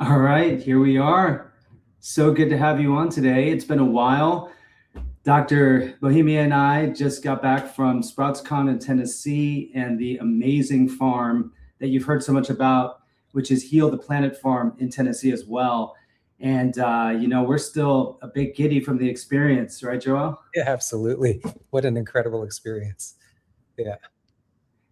All right, here we are. So good to have you on today. It's been a while. Dr. Bohemia and I just got back from SproutsCon in Tennessee and the amazing farm that you've heard so much about, which is Heal the Planet Farm in Tennessee as well. And, we're still a bit giddy from the experience, right, Joel? Yeah, absolutely. What an incredible experience. Yeah.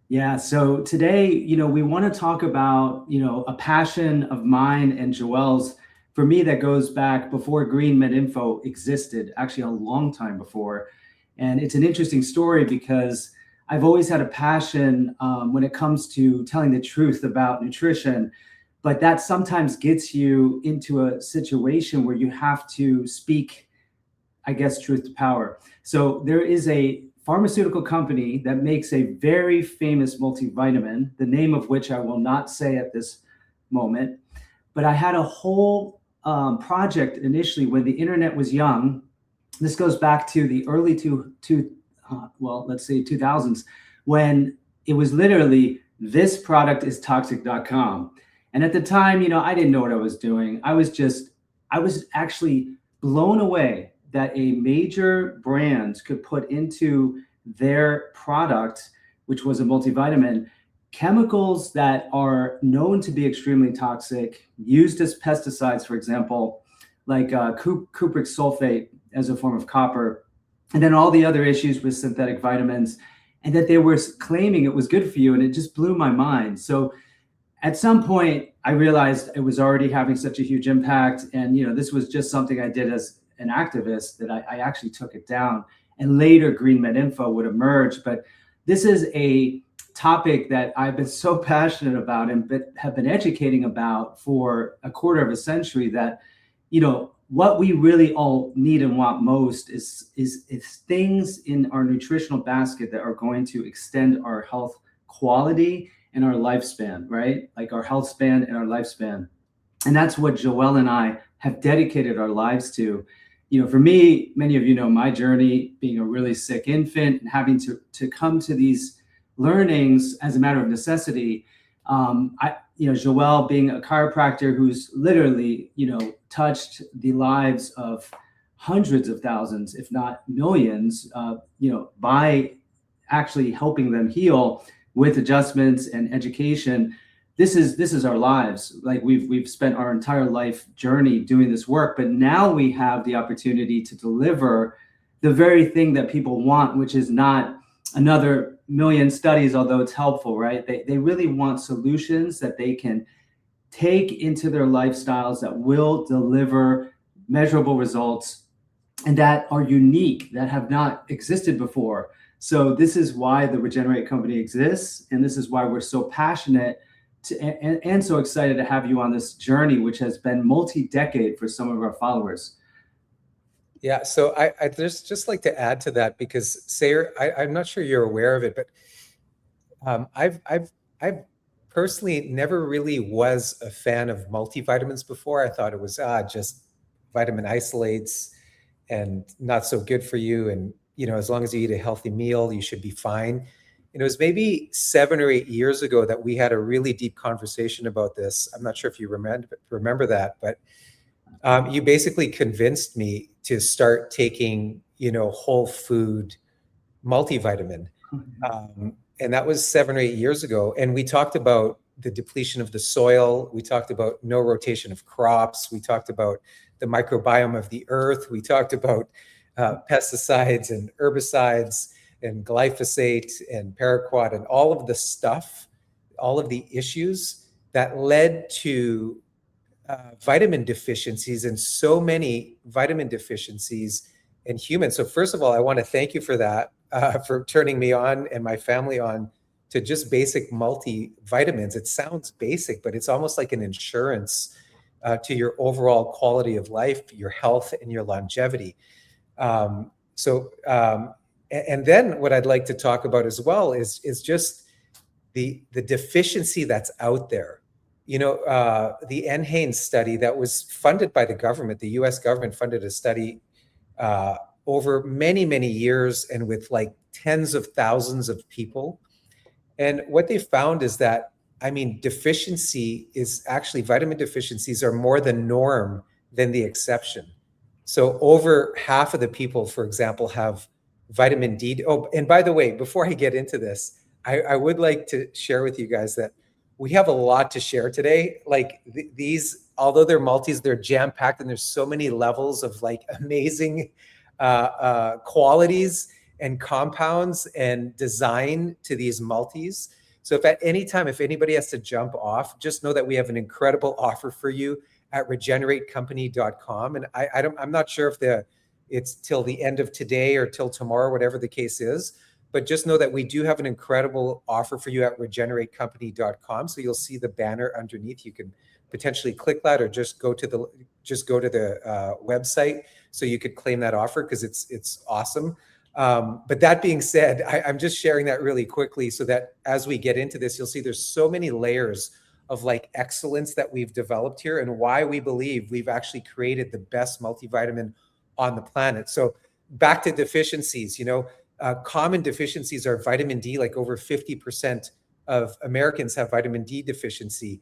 Yeah, so today, we want to talk about, a passion of mine and Joel's, for me, that goes back before Green Med Info existed, actually a long time before. And it's an interesting story because I've always had a passion when it comes to telling the truth about nutrition, but that sometimes gets you into a situation where you have to speak, I guess, truth to power. So there is a pharmaceutical company that makes a very famous multivitamin, the name of which I will not say at this moment. But I had a whole project initially when the internet was young. This goes back to the early let's say 2000s, when it was literally thisproductistoxic.com. And at the time, I didn't know what I was doing. I was actually blown away that a major brand could put into their product, which was a multivitamin, chemicals that are known to be extremely toxic, used as pesticides, for example, like cupric sulfate as a form of copper, and then all the other issues with synthetic vitamins, and that they were claiming it was good for you. And it just blew my mind. So at some point, I realized it was already having such a huge impact. And, this was just something I did as an activist that I actually took it down. And later, Green Med Info would emerge. But this is a topic that I've been so passionate about and have been educating about for a quarter of a century, that, what we really all need and want most is things in our nutritional basket that are going to extend our health quality and our lifespan, right? Like our health span and our lifespan. And that's what Joelle and I have dedicated our lives to. For me, many of you know my journey, being a really sick infant and having to come to these learnings as a matter of necessity. Joelle being a chiropractor who's literally, touched the lives of hundreds of thousands, if not millions, by actually helping them heal with adjustments and education. This is our lives. Like we've spent our entire life journey doing this work, but now we have the opportunity to deliver the very thing that people want, which is not another million studies, although it's helpful, right? They really want solutions that they can take into their lifestyles that will deliver measurable results and that are unique, that have not existed before. So this is why the Regenerate company exists, and this is why we're so passionate and so excited to have you on this journey, which has been multi-decade for some of our followers. Yeah. So I just like to add to that, because Sayer, I'm not sure you're aware of it, but I've personally never really was a fan of multivitamins before. I thought it was just vitamin isolates and not so good for you. And, as long as you eat a healthy meal, you should be fine. And it was maybe 7 or 8 years ago that we had a really deep conversation about this. I'm not sure if you remember that, but you basically convinced me to start taking, whole food multivitamin. And that was 7 or 8 years ago. And we talked about the depletion of the soil. We talked about no rotation of crops. We talked about the microbiome of the earth. We talked about pesticides and herbicides and glyphosate and paraquat and all of the stuff, all of the issues that led to vitamin deficiencies, and so many vitamin deficiencies in humans. So first of all, I want to thank you for that, for turning me on and my family on to just basic multivitamins. It sounds basic, but it's almost like an insurance to your overall quality of life, your health, and your longevity. And then what I'd like to talk about as well is just the deficiency that's out there. The NHANES study that was funded by the government, the US government funded a study over many, many years and with like tens of thousands of people. And what they found is that I mean, deficiency is actually, vitamin deficiencies are more the norm than the exception. So over half of the people, for example, have vitamin D. Oh, and by the way, before I get into this, I would like to share with you guys that we have a lot to share today. Like these, although they're multis, they're jam packed, and there's so many levels of like amazing qualities and compounds and design to these multis. So if at any time, if anybody has to jump off, just know that we have an incredible offer for you at regeneratcompany.com. And I'm not sure if it's till the end of today or till tomorrow, whatever the case is, but just know that we do have an incredible offer for you at regeneratcompany.com. So you'll see the banner underneath. You can potentially click that, or just go to the website so you could claim that offer, because it's awesome. But that being said, I'm just sharing that really quickly so that as we get into this, you'll see there's so many layers of like excellence that we've developed here, and why we believe we've actually created the best multivitamin on the planet. So back to deficiencies, common deficiencies are vitamin D. Like over 50% of Americans have vitamin D deficiency.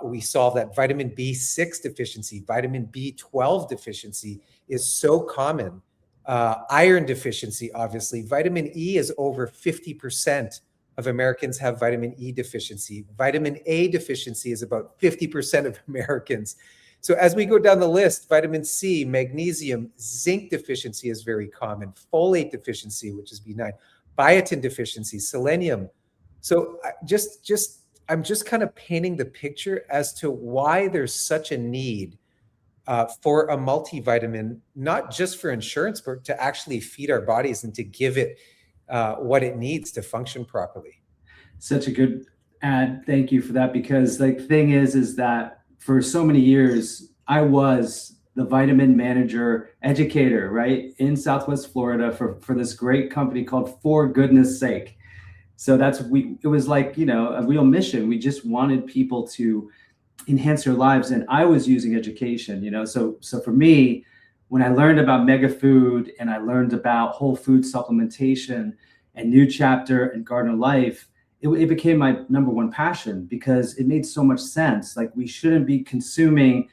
We solve that. Vitamin B6 deficiency, vitamin B12 deficiency is so common. Iron deficiency, obviously. Vitamin E is over 50% of Americans have vitamin E deficiency. Vitamin A deficiency is about 50% of Americans. So as we go down the list, vitamin C, magnesium, zinc deficiency is very common. Folate deficiency, which is B9, biotin deficiency, selenium. So I'm just kind of painting the picture as to why there's such a need for a multivitamin, not just for insurance, but to actually feed our bodies and to give it what it needs to function properly. Such a good ad. Thank you for that. Because like the thing is that for so many years, I was the vitamin manager educator, right, in Southwest Florida for this great company called For Goodness Sake. So it was like, a real mission. We just wanted people to enhance their lives. And I was using education, so for me, when I learned about Mega Food and I learned about whole food supplementation and New Chapter and Garden of Life, it became my number one passion, because it made so much sense. Like, we shouldn't be consuming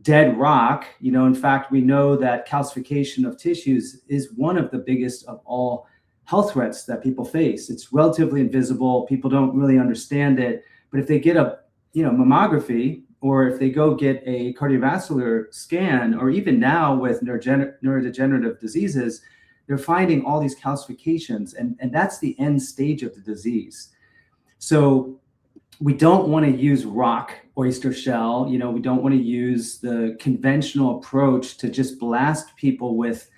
dead rock. In fact, we know that calcification of tissues is one of the biggest of all health threats that people face. It's relatively invisible. People don't really understand it. But if they get a mammography, or if they go get a cardiovascular scan, or even now with neurodegenerative diseases, they're finding all these calcifications, and that's the end stage of the disease. So we don't want to use rock, oyster shell. We don't want to use the conventional approach to just blast people with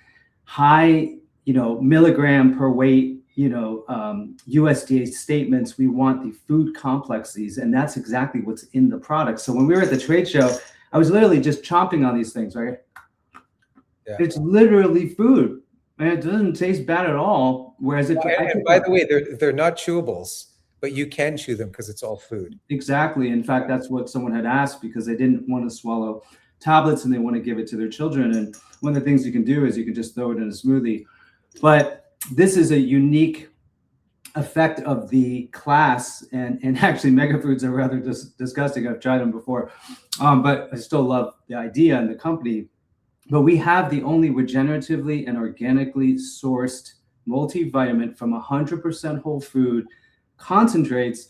high, milligram per weight, USDA statements. We want the food complexes, and that's exactly what's in the product. So when we were at the trade show, I was literally just chomping on these things, right? Yeah. It's literally food, and it doesn't taste bad at all. Whereas and by the way, they're not chewables, but you can chew them because it's all food. Exactly. In fact, that's what someone had asked, because they didn't want to swallow tablets and they want to give it to their children. And one of the things you can do is you can just throw it in a smoothie. But this is a unique effect of the class, and actually Mega Foods are rather disgusting. I've tried them before, but I still love the idea and the company. But we have the only regeneratively and organically sourced multivitamin from 100% whole food concentrates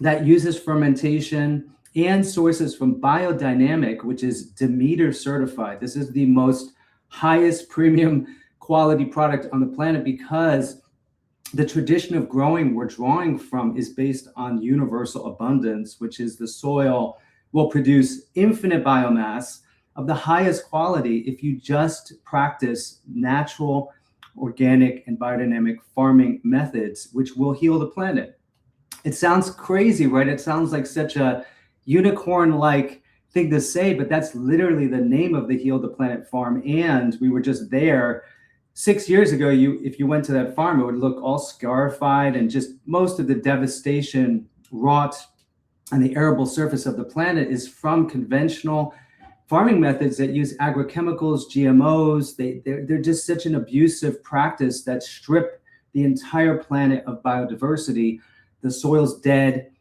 that uses fermentation and sources from biodynamic, which is Demeter certified. This is the most highest premium quality product on the planet, because the tradition of growing we're drawing from is based on universal abundance, which is the soil will produce infinite biomass of the highest quality if you just practice natural, organic, and biodynamic farming methods, which will heal the planet. It sounds crazy, right? It sounds like such a unicorn-like thing to say, but that's literally the name of the Heal the Planet farm. And we were just there 6 years ago. If you went to that farm, it would look all scarified, and just most of the devastation wrought on the arable surface of the planet is from conventional farming methods that use agrochemicals, GMOs. They're just such an abusive practice that strip the entire planet of biodiversity. The soil's dead.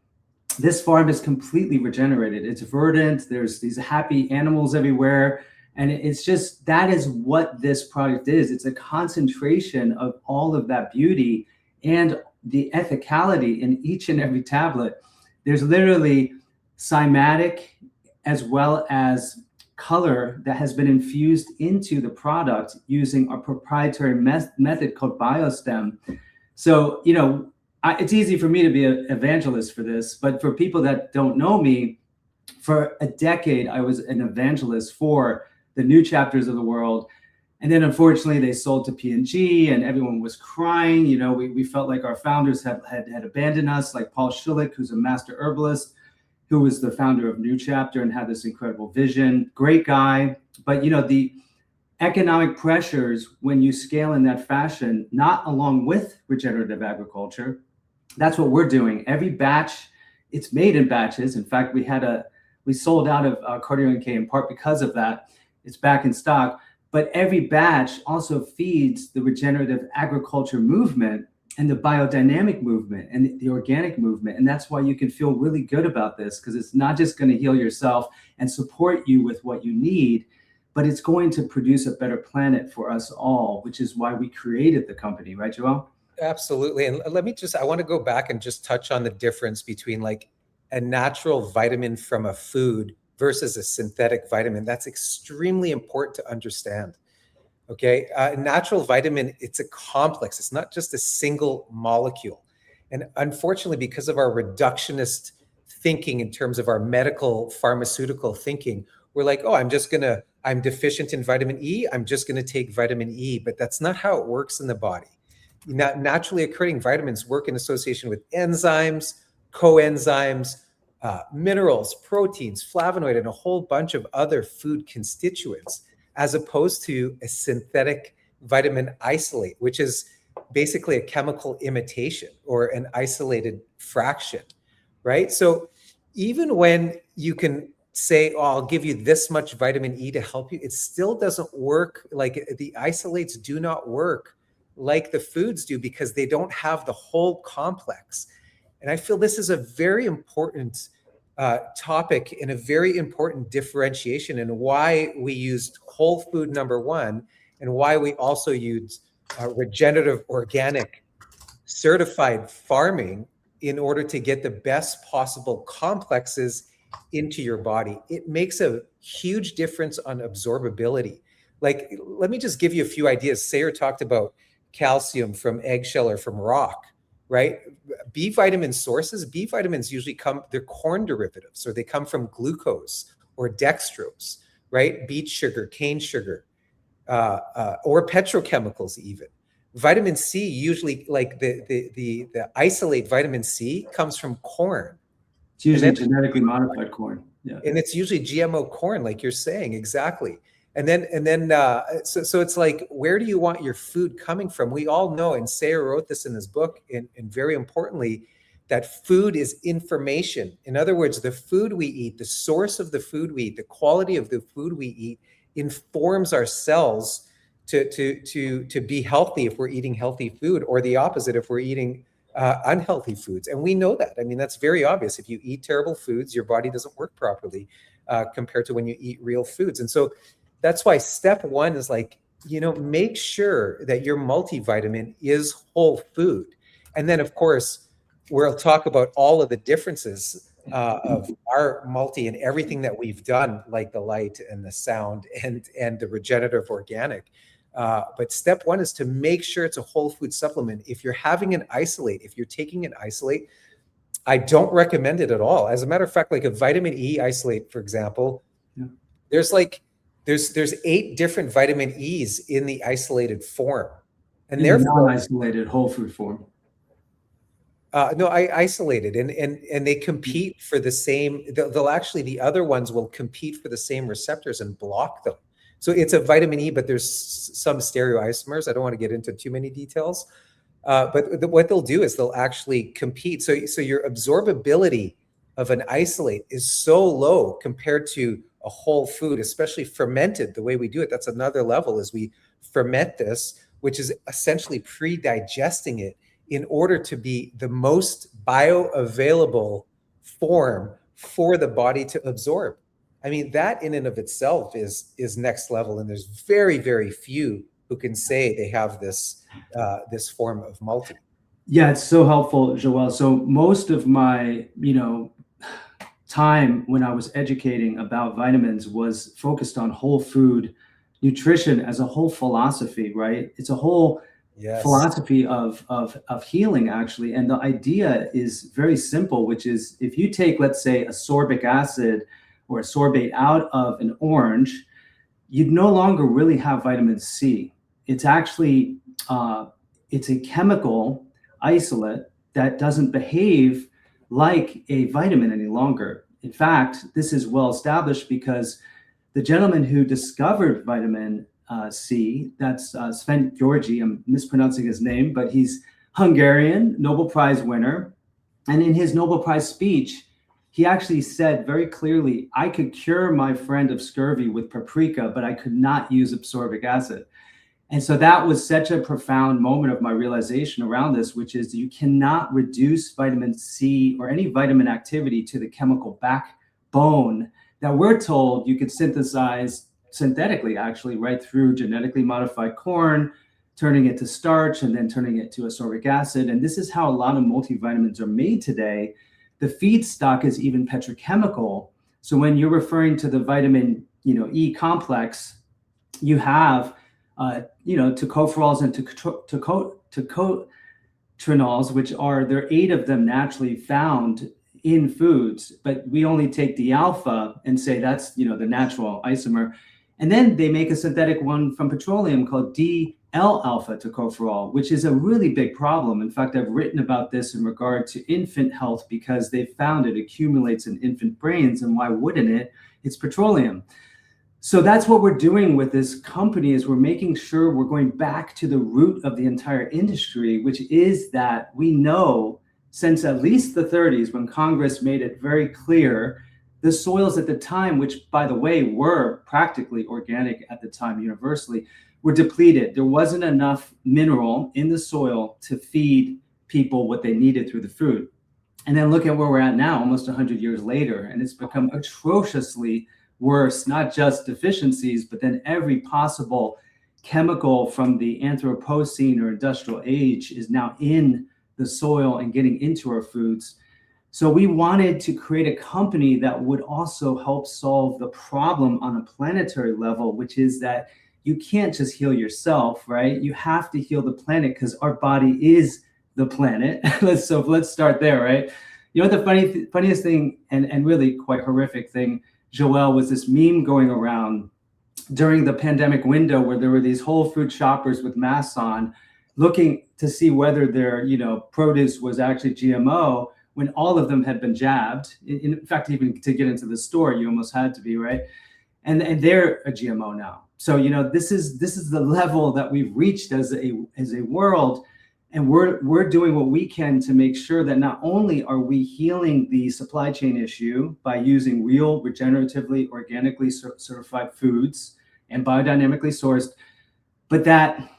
this farm is completely regenerated. It's verdant. There's these happy animals everywhere. And it's just, that is what this product is. It's a concentration of all of that beauty and the ethicality in each and every tablet. There's literally cymatic as well as color that has been infused into the product using our proprietary method called biostem. So, it's easy for me to be an evangelist for this, but for people that don't know me, for a decade, I was an evangelist for the new chapters of the world. And then unfortunately they sold to P&G and everyone was crying. We felt like our founders had abandoned us, like Paul Schillick, who's a master herbalist, who was the founder of New Chapter and had this incredible vision. Great guy. But the economic pressures, when you scale in that fashion, not along with regenerative agriculture, that's what we're doing. Every batch, it's made in batches. In fact, we sold out of Cardio NK in part because of that. It's back in stock. But every batch also feeds the regenerative agriculture movement and the biodynamic movement and the organic movement. And that's why you can feel really good about this, because it's not just going to heal yourself and support you with what you need, but it's going to produce a better planet for us all, which is why we created the company, right, Joel? Absolutely. And I want to go back and just touch on the difference between like a natural vitamin from a food versus a synthetic vitamin. That's extremely important to understand. Okay. Natural vitamin, it's a complex. It's not just a single molecule. And unfortunately, because of our reductionist thinking in terms of our medical pharmaceutical thinking, we're like, oh, I'm deficient in vitamin E. I'm just going to take vitamin E. But that's not how it works in the body. Naturally occurring vitamins work in association with enzymes, coenzymes, minerals, proteins, flavonoid, and a whole bunch of other food constituents, as opposed to a synthetic vitamin isolate, which is basically a chemical imitation or an isolated fraction, right? So even when you can say, oh, I'll give you this much vitamin E to help you, it still doesn't work. Like the isolates do not work like the foods do, because they don't have the whole complex. And I feel this is a very important topic and a very important differentiation in why we used whole food number one, and why we also use regenerative organic certified farming in order to get the best possible complexes into your body. It makes a huge difference on absorbability. Like, let me just give you a few ideas. Sayer talked about calcium from eggshell or from rock, right? B vitamin sources, B vitamins usually they're corn derivatives, or they come from glucose or dextrose, right? Beet sugar, cane sugar, or petrochemicals even. Vitamin C, usually like the isolate vitamin C comes from corn. It's usually genetically modified corn. Yeah. And it's usually GMO corn, like you're saying, exactly. So it's like, where do you want your food coming from? We all know, and Sayer wrote this in his book, and very importantly, that food is information. In other words, the food we eat, the source of the food we eat, the quality of the food we eat informs our cells to be healthy if we're eating healthy food, or the opposite if we're eating unhealthy foods. And we know that. I mean, that's very obvious. If you eat terrible foods, your body doesn't work properly compared to when you eat real foods. And so that's why step one is like, make sure that your multivitamin is whole food. And then, of course, we'll talk about all of the differences of our multi and everything that we've done, like the light and the sound and the regenerative organic. But step one is to make sure it's a whole food supplement. If you're having an isolate, if you're taking an isolate, I don't recommend it at all. As a matter of fact, like a vitamin E isolate, for example, there's 8 different vitamin E's in the isolated form, and they're non-isolated whole food form. No, I isolated, and they compete for the same. They'll actually, the other ones will compete for the same receptors and block them. So it's a vitamin E, but there's some stereoisomers. I don't want to get into too many details, but what they'll do is they'll actually compete. So your absorbability of an isolate is so low compared to a whole food, especially fermented the way we do it. That's another level, is we ferment this, which is essentially pre-digesting it in order to be the most bioavailable form for the body to absorb. I mean, that in and of itself is next level, and there's very, very few who can say they have this form of multi. Yeah, it's so helpful, Joelle. So most of my, time when I was educating about vitamins was focused on whole food nutrition as a whole philosophy, right? It's a whole Yes. philosophy of healing, actually. And the idea is very simple, which is if you take, let's say, ascorbic acid or a sorbate out of an orange, you'd no longer really have vitamin C. It's actually it's a chemical isolate that doesn't behave like a vitamin any longer. In fact, this is well established because the gentleman who discovered vitamin C, that's Sven Georgi, I'm mispronouncing his name, but he's Hungarian, Nobel Prize winner. And in his Nobel Prize speech, he actually said very clearly, I could cure my friend of scurvy with paprika, but I could not use ascorbic acid. And so that was such a profound moment of my realization around this, which is you cannot reduce vitamin C or any vitamin activity to the chemical backbone that we're told you could synthesize synthetically, actually, right through genetically modified corn, turning it to starch and then turning it to ascorbic acid. And this is how a lot of multivitamins are made today. The feedstock is even petrochemical. So when you're referring to the vitamin, E complex, you have tocopherols and tocotrienols, which there are 8 of them naturally found in foods, but we only take the alpha and say that's, the natural isomer. And then they make a synthetic one from petroleum called D-L-alpha tocopherol, which is a really big problem. In fact, I've written about this in regard to infant health because they found it accumulates in infant brains, and why wouldn't it? It's petroleum. So that's what we're doing with this company is we're making sure we're going back to the root of the entire industry, which is that we know since at least the 30s when Congress made it very clear, the soils at the time, which by the way, were practically organic at the time universally, were depleted. There wasn't enough mineral in the soil to feed people what they needed through the food. And then look at where we're at now, almost 100 years later, and it's become atrociously worse, not just deficiencies, but then every possible chemical from the Anthropocene or industrial age is now in the soil and getting into our foods. So we wanted to create a company that would also help solve the problem on a planetary level, which is that you can't just heal yourself, right? You have to heal the planet because our body is the planet. So let's start there, right? The funniest thing and really quite horrific thing, Joelle, was this meme going around during the pandemic window where there were these Whole Food shoppers with masks on looking to see whether their produce was actually GMO when all of them had been jabbed. In fact, even to get into the store, you almost had to be, right? And they're a GMO now. So this is the level that we've reached as a world. And we're doing what we can to make sure that not only are we healing the supply chain issue by using real, regeneratively, organically certified foods and biodynamically sourced, but that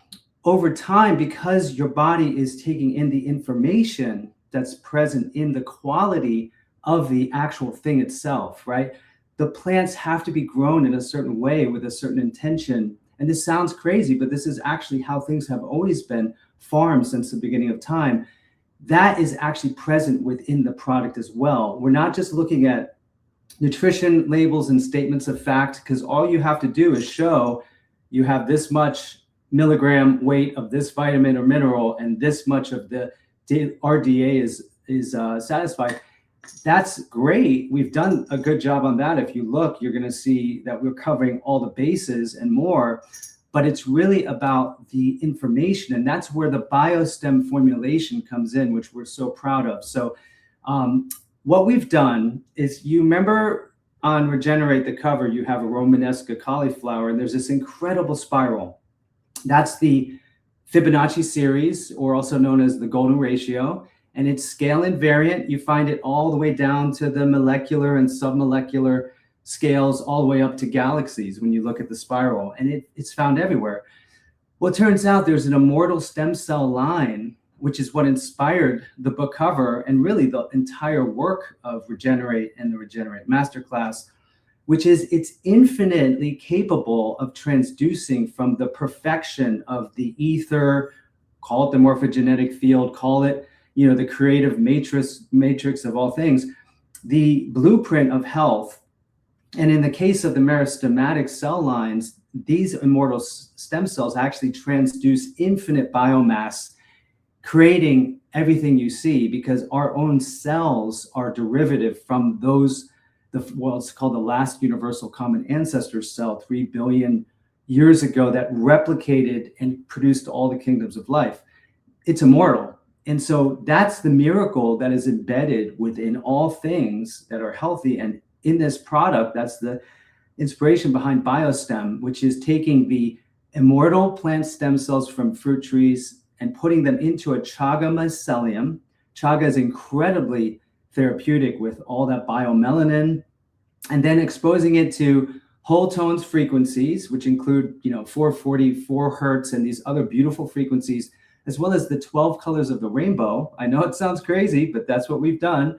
over time, because your body is taking in the information that's present in the quality of the actual thing itself, right? The plants have to be grown in a certain way with a certain intention. And this sounds crazy, but this is actually how things have always been farmed since the beginning of time. That is actually present within the product as well. We're not just looking at nutrition labels and statements of fact, because all you have to do is show you have this much milligram weight of this vitamin or mineral and this much of the RDA is satisfied. That's great. We've done a good job on that. If you look, you're going to see that we're covering all the bases and more, but it's really about the information. And that's where the BioStem formulation comes in, which we're so proud of. So what we've done is, you remember on Regenerate, the cover, you have a Romanesca cauliflower, and there's this incredible spiral. That's the Fibonacci series, or also known as the golden ratio. And it's scale invariant. You find it all the way down to the molecular and submolecular scales, all the way up to galaxies when you look at the spiral. And it's found everywhere. Well, it turns out there's an immortal stem cell line which is what inspired the book cover and really the entire work of Regenerate and the Regenerate Masterclass, which is it's infinitely capable of transducing from the perfection of the ether, call it the morphogenetic field, call it, the creative matrix of all things, the blueprint of health. And in the case of the meristematic cell lines, these immortal stem cells actually transduce infinite biomass, creating everything you see, because our own cells are derivative from those, it's called the last universal common ancestor cell 3 billion years ago that replicated and produced all the kingdoms of life. It's immortal. And so that's the miracle that is embedded within all things that are healthy. And in this product, that's the inspiration behind BioStem, which is taking the immortal plant stem cells from fruit trees and putting them into a chaga mycelium. Chaga is incredibly therapeutic with all that biomelanin, and then exposing it to whole tones frequencies, which include 444 hertz and these other beautiful frequencies, as well as the 12 colors of the rainbow. I know it sounds crazy, but that's what we've done.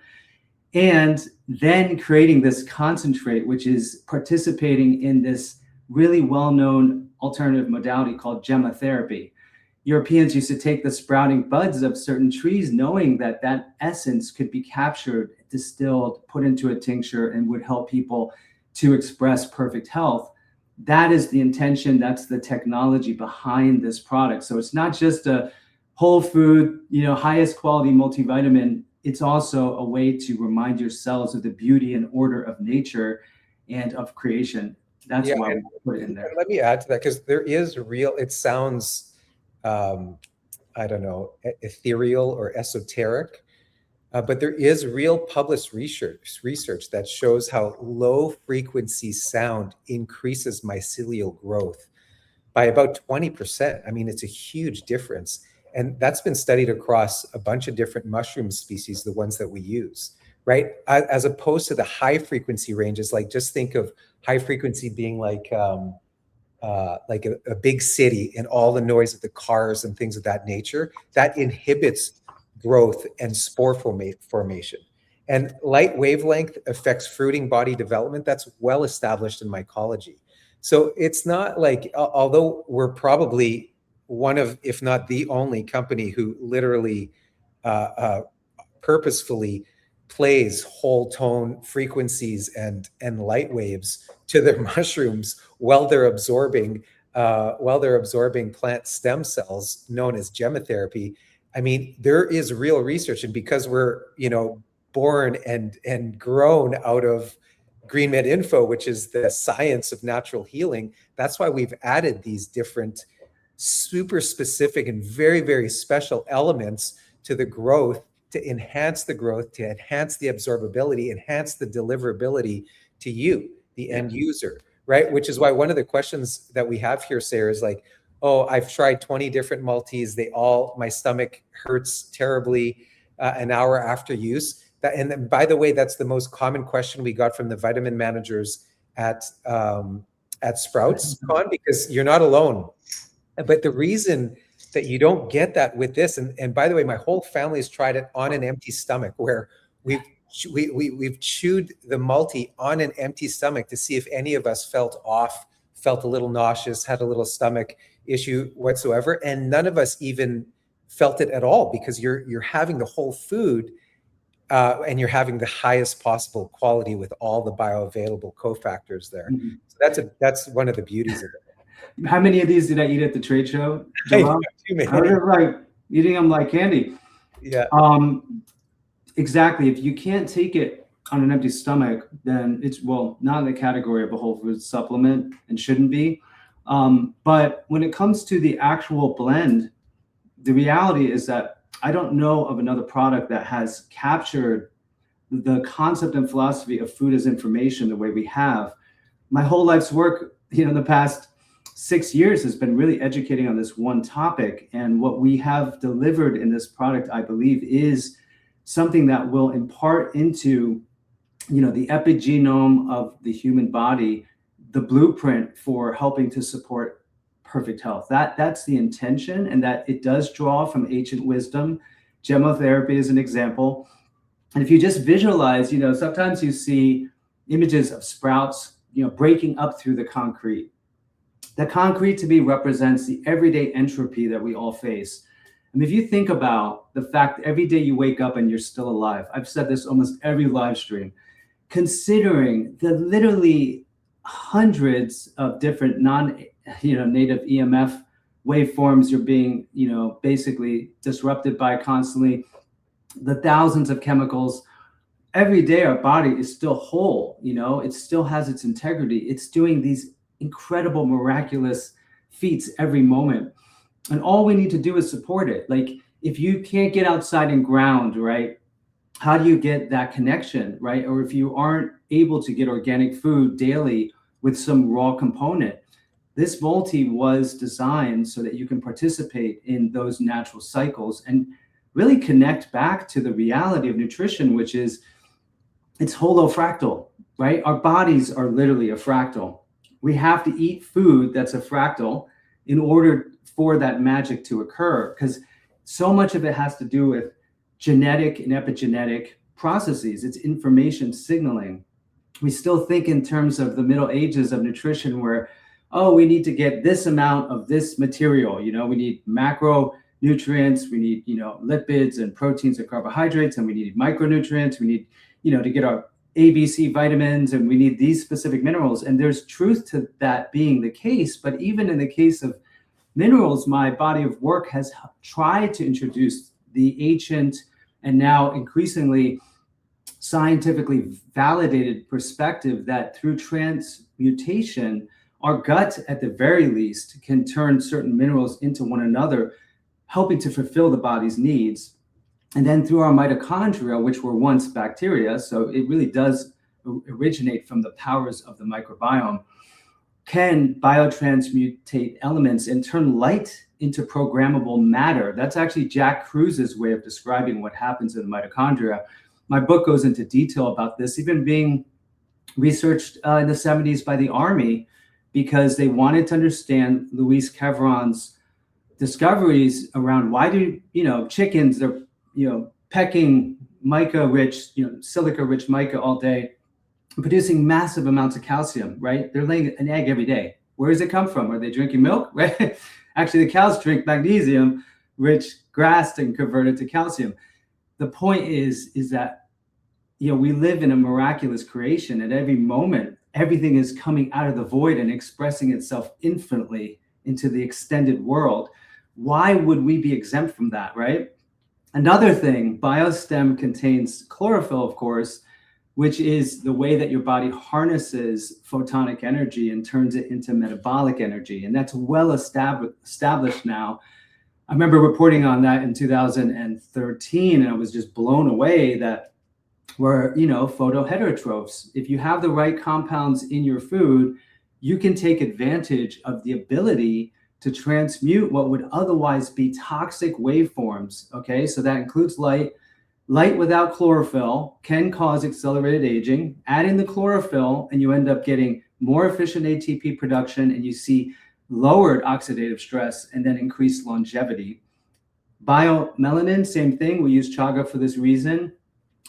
And then creating this concentrate, which is participating in this really well-known alternative modality called gemotherapy. Europeans used to take the sprouting buds of certain trees, knowing that that essence could be captured, distilled, put into a tincture, and would help people to express perfect health. That is the intention. That's the technology behind this product. So it's not just a whole food, highest quality multivitamin. It's also a way to remind your cells of the beauty and order of nature and of creation. That's why we put it in there. Let me add to that, because there is it sounds, I don't know, ethereal or esoteric, but there is real published research that shows how low frequency sound increases mycelial growth by about 20%. I mean, it's a huge difference. And that's been studied across a bunch of different mushroom species, the ones that we use, right? As opposed to the high frequency ranges, like just think of high frequency being like a big city and all the noise of the cars and things of that nature, that inhibits growth and spore formation. And light wavelength affects fruiting body development. That's well established in mycology. So it's not like, although we're probably one of, if not the only company who literally purposefully plays whole tone frequencies and light waves to their mushrooms while they're absorbing plant stem cells known as gemotherapy. I mean, there is real research, and because we're born and grown out of Green Med Info, which is the science of natural healing, that's why we've added these different super specific and very, very special elements to the growth, to enhance the growth, to enhance the absorbability, enhance the deliverability to you, the end user, right? Which is why one of the questions that we have here, Sarah, is like, oh, I've tried 20 different multis. My stomach hurts terribly an hour after use. And then, by the way, that's the most common question we got from the vitamin managers at Sprouts Con, because you're not alone. But the reason that you don't get that with this, and by the way, my whole family has tried it on an empty stomach, where we've chewed the multi on an empty stomach to see if any of us felt off, felt a little nauseous, had a little stomach issue whatsoever, and none of us even felt it at all, because you're having the whole food, and you're having the highest possible quality with all the bioavailable cofactors there. Mm-hmm. So that's one of the beauties of it. How many of these did I eat at the trade show? Too many. I was like eating them like candy. Yeah. Exactly. If you can't take it on an empty stomach, then it's, not in the category of a whole food supplement and shouldn't be. But when it comes to the actual blend, the reality is that I don't know of another product that has captured the concept and philosophy of food as information the way we have. My whole life's work, the past 6 years has been really educating on this one topic. And what we have delivered in this product, I believe, is something that will impart into, the epigenome of the human body, the blueprint for helping to support perfect health. That's the intention, and that it does draw from ancient wisdom. Gemotherapy is an example. And if you just visualize, sometimes you see images of sprouts, breaking up through the concrete. The concrete to me represents the everyday entropy that we all face. I mean, if you think about the fact that every day you wake up and you're still alive, I've said this almost every live stream, considering the literally hundreds of different native EMF waveforms you're being, basically disrupted by constantly, the thousands of chemicals. Every day our body is still whole, it still has its integrity. It's doing these incredible, miraculous feats every moment. And all we need to do is support it. Like, if you can't get outside and ground, right? How do you get that connection, right? Or if you aren't able to get organic food daily with some raw component, this multi was designed so that you can participate in those natural cycles and really connect back to the reality of nutrition, which is it's holofractal, right? Our bodies are literally a fractal. We have to eat food that's a fractal in order for that magic to occur, because so much of it has to do with genetic and epigenetic processes. It's information signaling. We still think in terms of the Middle Ages of nutrition where, oh, we need to get this amount of this material. We need macronutrients, we need, lipids and proteins and carbohydrates, and we need micronutrients. We need, to get our ABC vitamins, and we need these specific minerals. And there's truth to that being the case. But even in the case of minerals, my body of work has tried to introduce the ancient and now increasingly scientifically validated perspective that through transmutation, our gut, at the very least, can turn certain minerals into one another, helping to fulfill the body's needs. And then through our mitochondria, which were once bacteria, so it really does originate from the powers of the microbiome, can biotransmutate elements and turn light into programmable matter. That's actually Jack Kruse's way of describing what happens in the mitochondria. My book goes into detail about this, even being researched in the 70s by the Army, because they wanted to understand Luis Chevron's discoveries around why do, chickens, they're, pecking mica-rich, silica-rich mica all day, producing massive amounts of calcium, right? They're laying an egg every day. Where does it come from? Are they drinking milk? Right? Actually, the cows drink magnesium, rich grass, and convert it to calcium. The point is that, we live in a miraculous creation. At every moment, everything is coming out of the void and expressing itself infinitely into the extended world. Why would we be exempt from that, right? Another thing, BioStem contains chlorophyll, of course, which is the way that your body harnesses photonic energy and turns it into metabolic energy. And that's well established now. I remember reporting on that in 2013, and I was just blown away that we're, photoheterotrophs. If you have the right compounds in your food, you can take advantage of the ability to transmute what would otherwise be toxic waveforms. Okay, so that includes light. Light without chlorophyll can cause accelerated aging. Add in the chlorophyll and you end up getting more efficient ATP production, and you see lowered oxidative stress and then increased longevity. Biomelanin, same thing. We use chaga for this reason.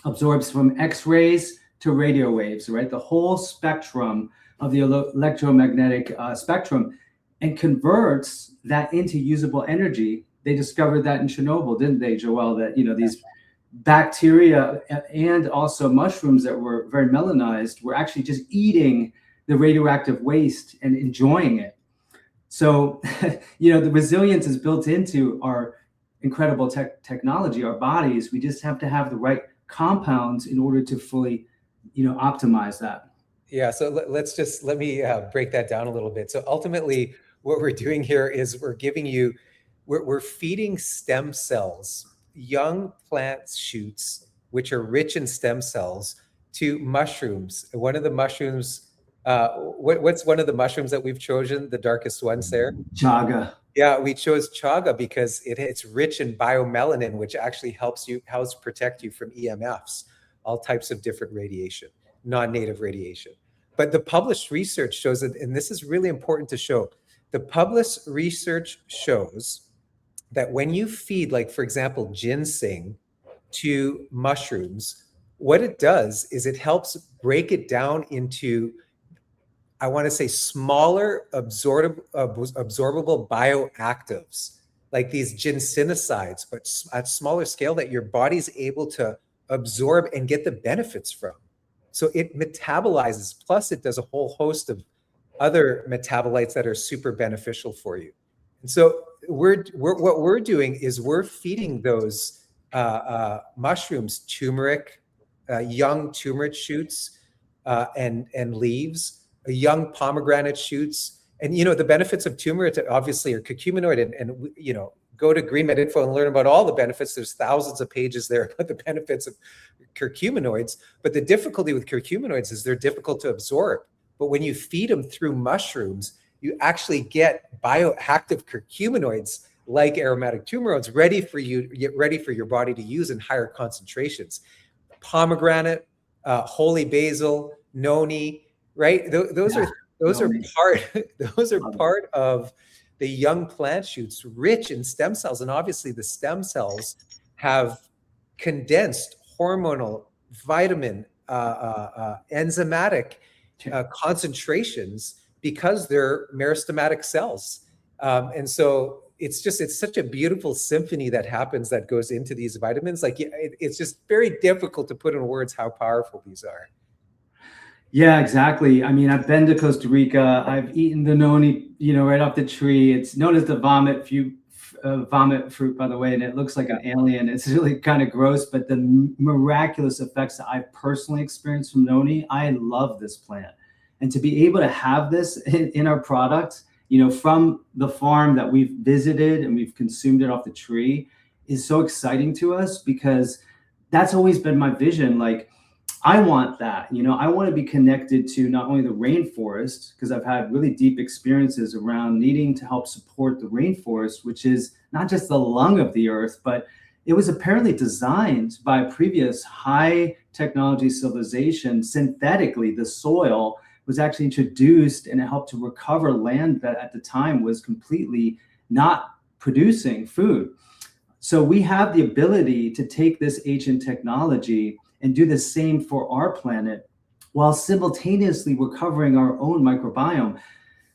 Absorbs from X-rays to radio waves, right? The whole spectrum of the electromagnetic spectrum, and converts that into usable energy. They discovered that in Chernobyl, didn't they, Joel? That, these bacteria and also mushrooms that were very melanized were actually just eating the radioactive waste and enjoying it. So, the resilience is built into our incredible technology, our bodies. We just have to have the right compounds in order to fully, optimize that. Yeah. So let me break that down a little bit. So ultimately, what we're doing here is we're feeding stem cells, young plant shoots, which are rich in stem cells, to mushrooms. One of the mushrooms, what's one of the mushrooms that we've chosen, the darkest ones there? Chaga. Yeah, we chose chaga because it's rich in biomelanin, which actually helps protect you from EMFs, all types of different radiation, non-native radiation. But the published research shows that, and this is really important to show, The published research shows that when you feed, like, for example, ginseng to mushrooms, what it does is it helps break it down into, I want to say, smaller absorbable bioactives, like these ginsenosides, but at smaller scale that your body's able to absorb and get the benefits from. So it metabolizes, plus it does a whole host of other metabolites that are super beneficial for you. And so what we're doing is we're feeding those mushrooms, turmeric, young turmeric shoots, and leaves, young pomegranate shoots. And, you know, the benefits of turmeric obviously are curcuminoid, and you know, go to GreenMed Info and learn about all the benefits. There's thousands of pages there about the benefits of curcuminoids. But the difficulty with curcuminoids is they're difficult to absorb. But when you feed them through mushrooms, you actually get bioactive curcuminoids like aromatic turmeroids ready for your body to use in higher concentrations. Pomegranate, holy basil, noni, right? Those are part of the young plant shoots, rich in stem cells, and obviously the stem cells have condensed hormonal, vitamin, enzymatic concentrations because they're meristematic cells, and so it's such a beautiful symphony that happens that goes into these vitamins. Like, it's just very difficult to put in words how powerful these are. Yeah, exactly. I mean, I've been to Costa Rica. I've eaten the noni, you know, right off the tree. It's known as the vomit fruit, by the way, and it looks like an alien. It's really kind of gross, but the miraculous effects that I've personally experienced from noni, I love this plant. And to be able to have this in our product, you know, from the farm that we've visited and we've consumed it off the tree, is so exciting to us, because that's always been my vision. Like, I want that, you know, I want to be connected to not only the rainforest, because I've had really deep experiences around needing to help support the rainforest, which is not just the lung of the earth, but it was apparently designed by a previous high technology civilization synthetically. The soil was actually introduced, and it helped to recover land that at the time was completely not producing food. So we have the ability to take this ancient technology and do the same for our planet, while simultaneously recovering our own microbiome.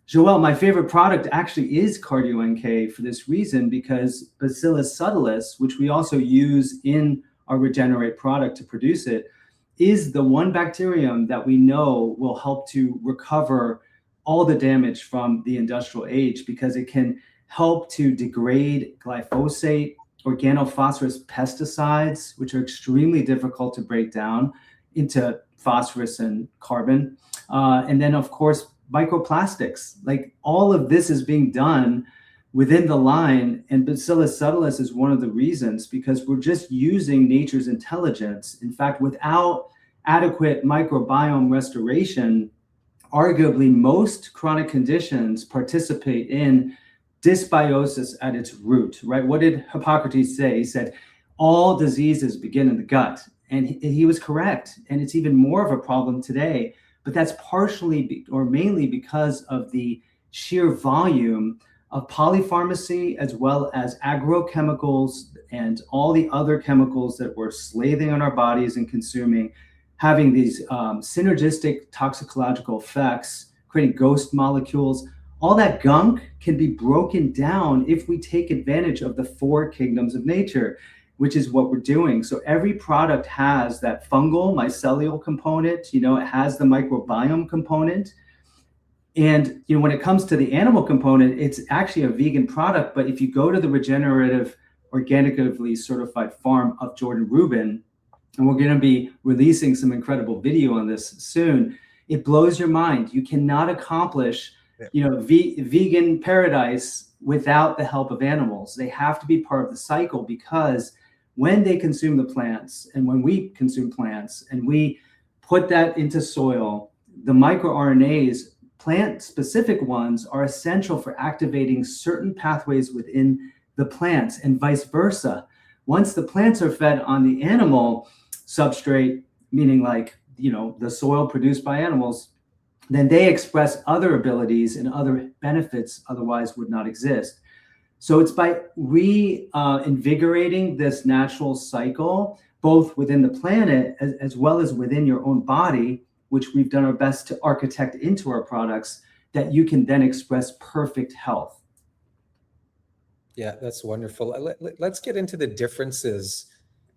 Joel, my favorite product actually is Cardio NK for this reason, because Bacillus subtilis, which we also use in our Regenerate product to produce it, is the one bacterium that we know will help to recover all the damage from the industrial age, because it can help to degrade glyphosate, organophosphorus pesticides, which are extremely difficult to break down into phosphorus and carbon. And then, of course, microplastics. Like, all of this is being done within the line. And Bacillus subtilis is one of the reasons, because we're just using nature's intelligence. In fact, without adequate microbiome restoration, arguably most chronic conditions participate in dysbiosis at its root, right? What did Hippocrates say? He said, all diseases begin in the gut. And he was correct. And it's even more of a problem today. But that's partially or mainly because of the sheer volume of polypharmacy, as well as agrochemicals and all the other chemicals that we're slaving on our bodies and consuming, having these synergistic toxicological effects, creating ghost molecules. All that gunk can be broken down if we take advantage of the 4 kingdoms of nature, which is what we're doing. So every product has that fungal, mycelial component, you know, it has the microbiome component. And, you know, when it comes to the animal component, it's actually a vegan product. But if you go to the regenerative, organically certified farm of Jordan Rubin, and we're going to be releasing some incredible video on this soon, it blows your mind. You cannot accomplish you know, vegan paradise without the help of animals. They have to be part of the cycle, because when they consume the plants, and when we consume plants and we put that into soil, the microRNAs, plant-specific ones, are essential for activating certain pathways within the plants, and vice versa. Once the plants are fed on the animal substrate, meaning, like, you know, the soil produced by animals, then they express other abilities and other benefits otherwise would not exist. So it's by reinvigorating this natural cycle, both within the planet as well as within your own body, which we've done our best to architect into our products, that you can then express perfect health. Yeah, that's wonderful. Let's get into the differences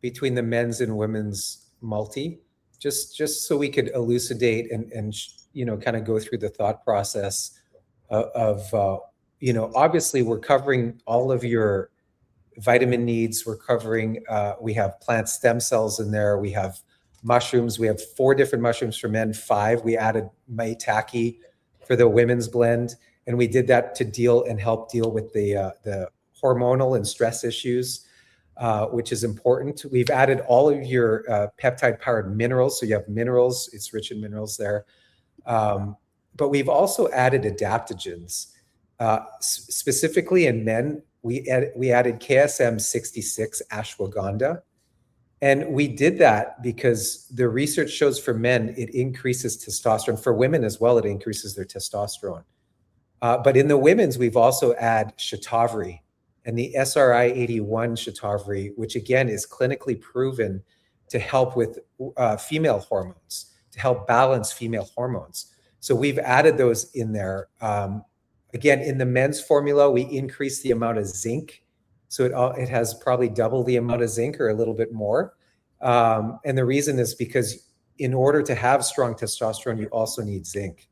between the men's and women's multi, just so we could elucidate and kind of go through the thought process of obviously we're covering all of your vitamin needs. We're covering, we have plant stem cells in there. We have mushrooms. We have 4 different mushrooms for men, 5. We added maitake for the women's blend. And we did that to help deal with the hormonal and stress issues, which is important. We've added all of your peptide-powered minerals. So you have minerals. It's rich in minerals there. But we've also added adaptogens. Specifically in men, we added KSM 66 ashwagandha. And we did that because the research shows for men, it increases testosterone. For women as well, it increases their testosterone. But in the women's, we've also added shatavari and the SRI 81 shatavari, which again is clinically proven to help with female hormones, to help balance female hormones. So we've added those in there. Again, in the men's formula, we increase the amount of zinc. So it has probably double the amount of zinc or a little bit more. And the reason is because in order to have strong testosterone, you also need zinc.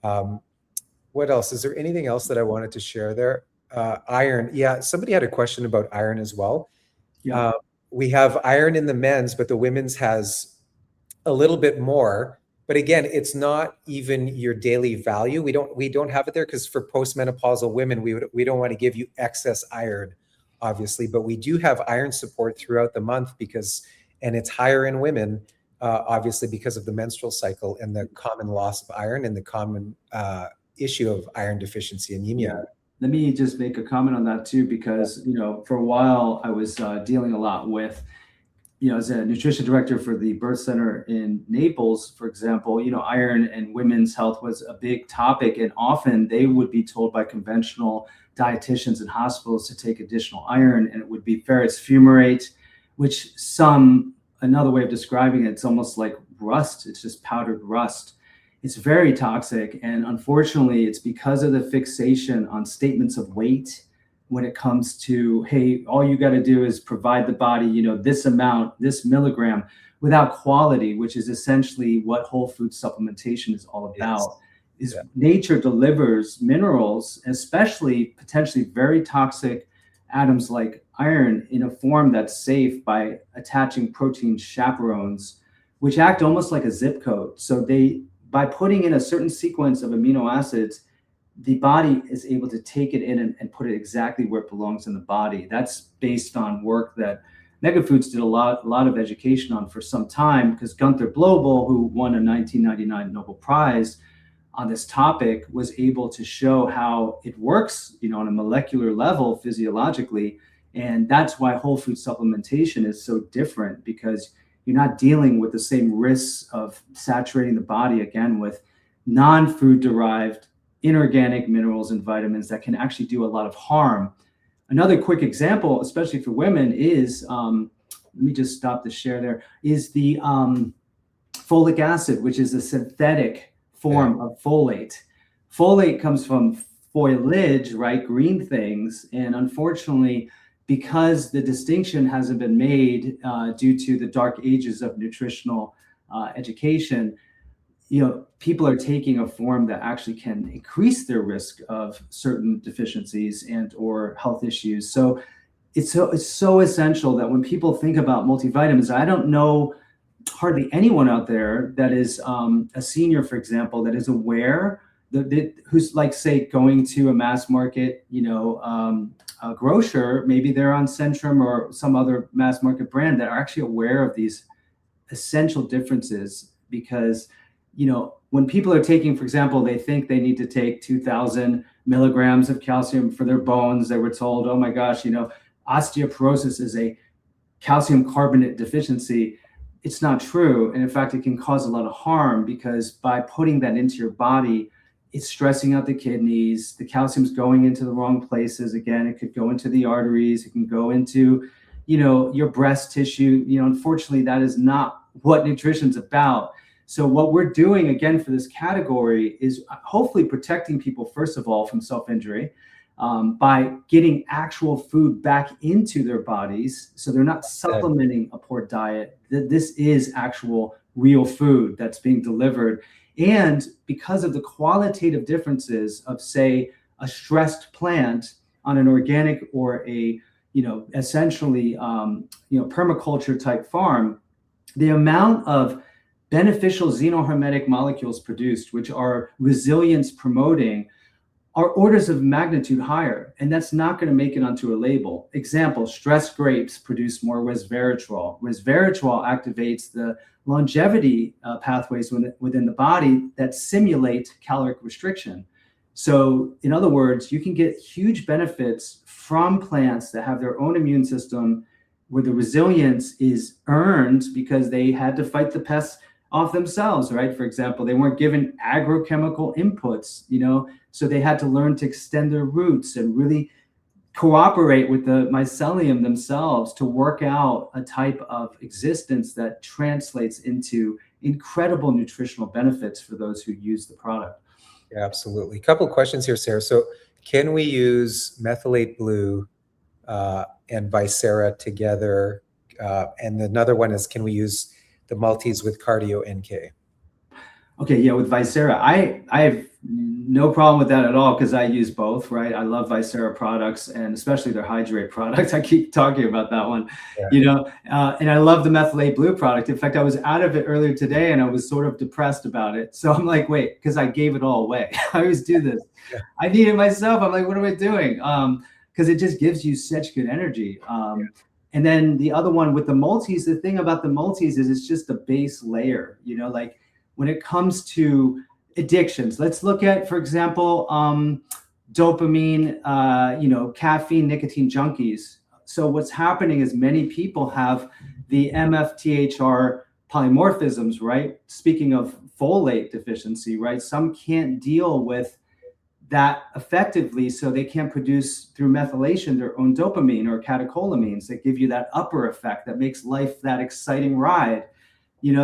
What else? Is there anything else that I wanted to share there? Iron. Yeah, somebody had a question about iron as well. Yeah. We have iron in the men's, but the women's has a little bit more. But again, it's not even your daily value. We don't have it there because for postmenopausal women, we don't want to give you excess iron, obviously. But we do have iron support throughout the month and it's higher in women, obviously because of the menstrual cycle and the common loss of iron and the common issue of iron deficiency anemia. Yeah. Let me just make a comment on that too, because for a while I was dealing a lot with, as a nutrition director for the birth center in Naples, for example, iron and women's health was a big topic, and often they would be told by conventional dietitians in hospitals to take additional iron, and it would be ferrous fumarate, which another way of describing it, it's almost like rust. It's just powdered rust. It's very toxic. And unfortunately, it's because of the fixation on statements of weight when it comes to, hey, all you got to do is provide the body, this amount, this milligram, without quality, which is essentially what whole food supplementation is all about. Yes. Nature delivers minerals, especially potentially very toxic atoms like iron, in a form that's safe by attaching protein chaperones, which act almost like a zip code. So by putting in a certain sequence of amino acids, the body is able to take it in and put it exactly where it belongs in the body. That's based on work that Megafoods did a lot of education on for some time, because Gunther Blobel, who won a 1999 Nobel Prize on this topic, was able to show how it works, on a molecular level physiologically. And that's why whole food supplementation is so different, because you're not dealing with the same risks of saturating the body again with non-food derived inorganic minerals and vitamins that can actually do a lot of harm. Another quick example, especially for women, is, let me just stop the share there, is the folic acid, which is a synthetic form of folate. Folate comes from foliage, right? Green things. And unfortunately, because the distinction hasn't been made due to the dark ages of nutritional education, people are taking a form that actually can increase their risk of certain deficiencies and or health issues. So it's so essential that when people think about multivitamins, I don't know hardly anyone out there that is a senior, for example, that is aware who's like, say, going to a mass market, a grocer, maybe they're on Centrum or some other mass market brand, that are actually aware of these essential differences. Because, when people are taking, for example, they think they need to take 2,000 milligrams of calcium for their bones. They were told, oh my gosh, osteoporosis is a calcium carbonate deficiency. it's not true. And in fact, it can cause a lot of harm, because by putting that into your body, it's stressing out the kidneys. The calcium's going into the wrong places. Again, it could go into the arteries. It can go into, your breast tissue. Unfortunately, that is not what nutrition's about. So what we're doing, again, for this category is hopefully protecting people, first of all, from self-injury, by getting actual food back into their bodies, so they're not supplementing a poor diet. This is actual real food that's being delivered. And because of the qualitative differences of, say, a stressed plant on an organic or a, essentially, permaculture type farm, the amount of beneficial xenohermetic molecules produced, which are resilience promoting, are orders of magnitude higher, and that's not going to make it onto a label. Example, stressed grapes produce more resveratrol. Resveratrol activates the longevity pathways within the body that simulate caloric restriction. So in other words, you can get huge benefits from plants that have their own immune system, where the resilience is earned because they had to fight the pests off themselves, right? For example, they weren't given agrochemical inputs, so they had to learn to extend their roots and really cooperate with the mycelium themselves to work out a type of existence that translates into incredible nutritional benefits for those who use the product. Yeah, absolutely. A couple of questions here, Sarah. So can we use methylate blue and Vicera together? And another one is, can we use the multis with cardio NK? Okay, yeah, with Vicera, I have no problem with that at all, because I use both, right? I love Vicera products, and especially their hydrate product. I keep talking about that one, and I love the methylate blue product. In fact, I was out of it earlier today, and I was sort of depressed about it. So I'm like, wait, because I gave it all away. I always do this. Yeah. I need it myself. I'm like, what am I doing? Because it just gives you such good energy. And then the other one with the multis, the thing about the multis is it's just a base layer, like when it comes to addictions, let's look at, for example, dopamine, caffeine, nicotine junkies. So what's happening is many people have the MFTHR polymorphisms, right? Speaking of folate deficiency, right? Some can't deal with that effectively, so they can't produce through methylation their own dopamine or catecholamines that give you that upper effect that makes life that exciting ride.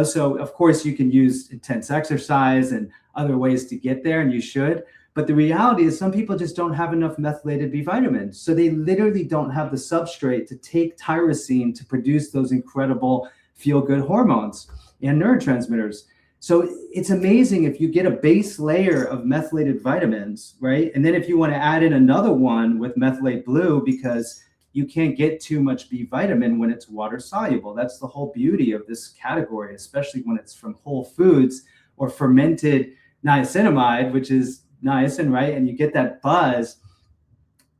So of course you can use intense exercise and other ways to get there, and you should. But the reality is some people just don't have enough methylated B vitamins. So they literally don't have the substrate to take tyrosine to produce those incredible feel-good hormones and neurotransmitters. So it's amazing if you get a base layer of methylated vitamins, right? And then if you want to add in another one with methylate blue, because you can't get too much B vitamin when it's water soluble. That's the whole beauty of this category, especially when it's from whole foods or fermented niacinamide, which is niacin, right? And you get that buzz.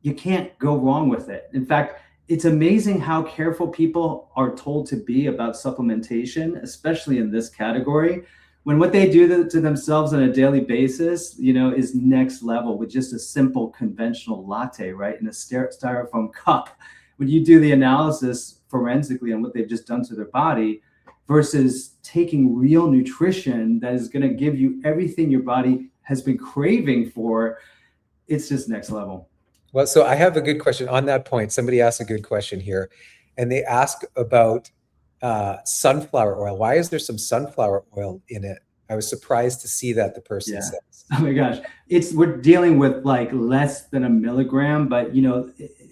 You can't go wrong with it. In fact, it's amazing how careful people are told to be about supplementation, especially in this category, when what they do to themselves on a daily basis, is next level with just a simple conventional latte, right? In a styrofoam cup. When you do the analysis forensically on what they've just done to their body versus taking real nutrition that is going to give you everything your body has been craving for, it's just next level. Well, so I have a good question on that point. Somebody asked a good question here, and they ask about sunflower oil. Why is there some sunflower oil in it? I was surprised to see that, the person says. Oh my gosh. We're dealing with like less than a milligram, but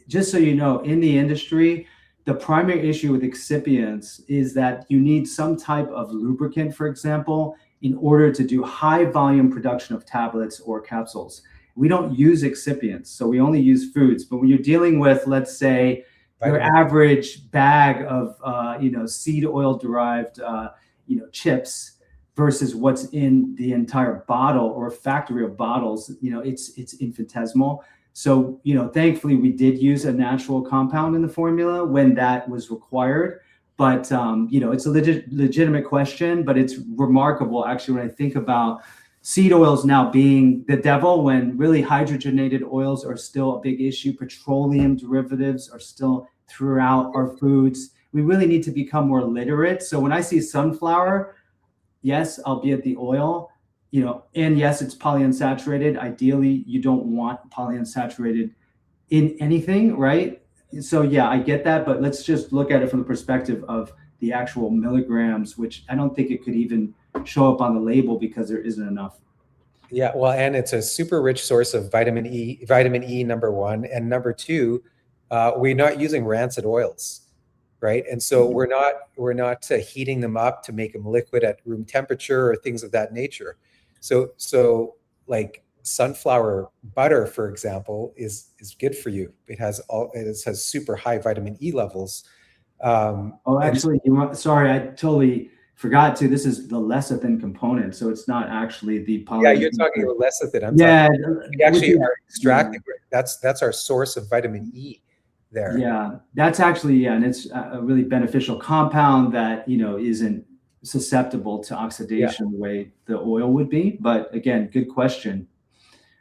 just so you know, in the industry, the primary issue with excipients is that you need some type of lubricant, for example, in order to do high volume production of tablets or capsules. We don't use excipients, so we only use foods. But when you're dealing with, let's say, your average bag of seed oil derived chips versus what's in the entire bottle or factory of bottles, it's infinitesimal. So thankfully we did use a natural compound in the formula when that was required. But it's a legitimate question, but it's remarkable actually when I think about seed oils now being the devil, when really hydrogenated oils are still a big issue. Petroleum derivatives are still throughout our foods. we really need to become more literate. So when I see sunflower, yes, albeit the oil, and yes, it's polyunsaturated. Ideally, you don't want polyunsaturated in anything, right? So yeah, I get that, but let's just look at it from the perspective of the actual milligrams, which I don't think it could even show up on the label because there isn't enough. Yeah, well, and it's a super rich source of vitamin E. Vitamin E, number one, and number two, we're not using rancid oils, right? And so we're not heating them up to make them liquid at room temperature or things of that nature. So like sunflower butter, for example, is good for you. It has super high vitamin E levels. Oh, And actually, sorry, I totally forgot to. This is the lecithin component, so it's not actually the yeah, poly. you're talking about lecithin. I'm talking. Yeah, We with actually the, are extracting. That's our source of vitamin E there. yeah, that's actually, yeah, and it's a really beneficial compound that, isn't susceptible to Yeah. oxidation the way the oil would be. But again, good question.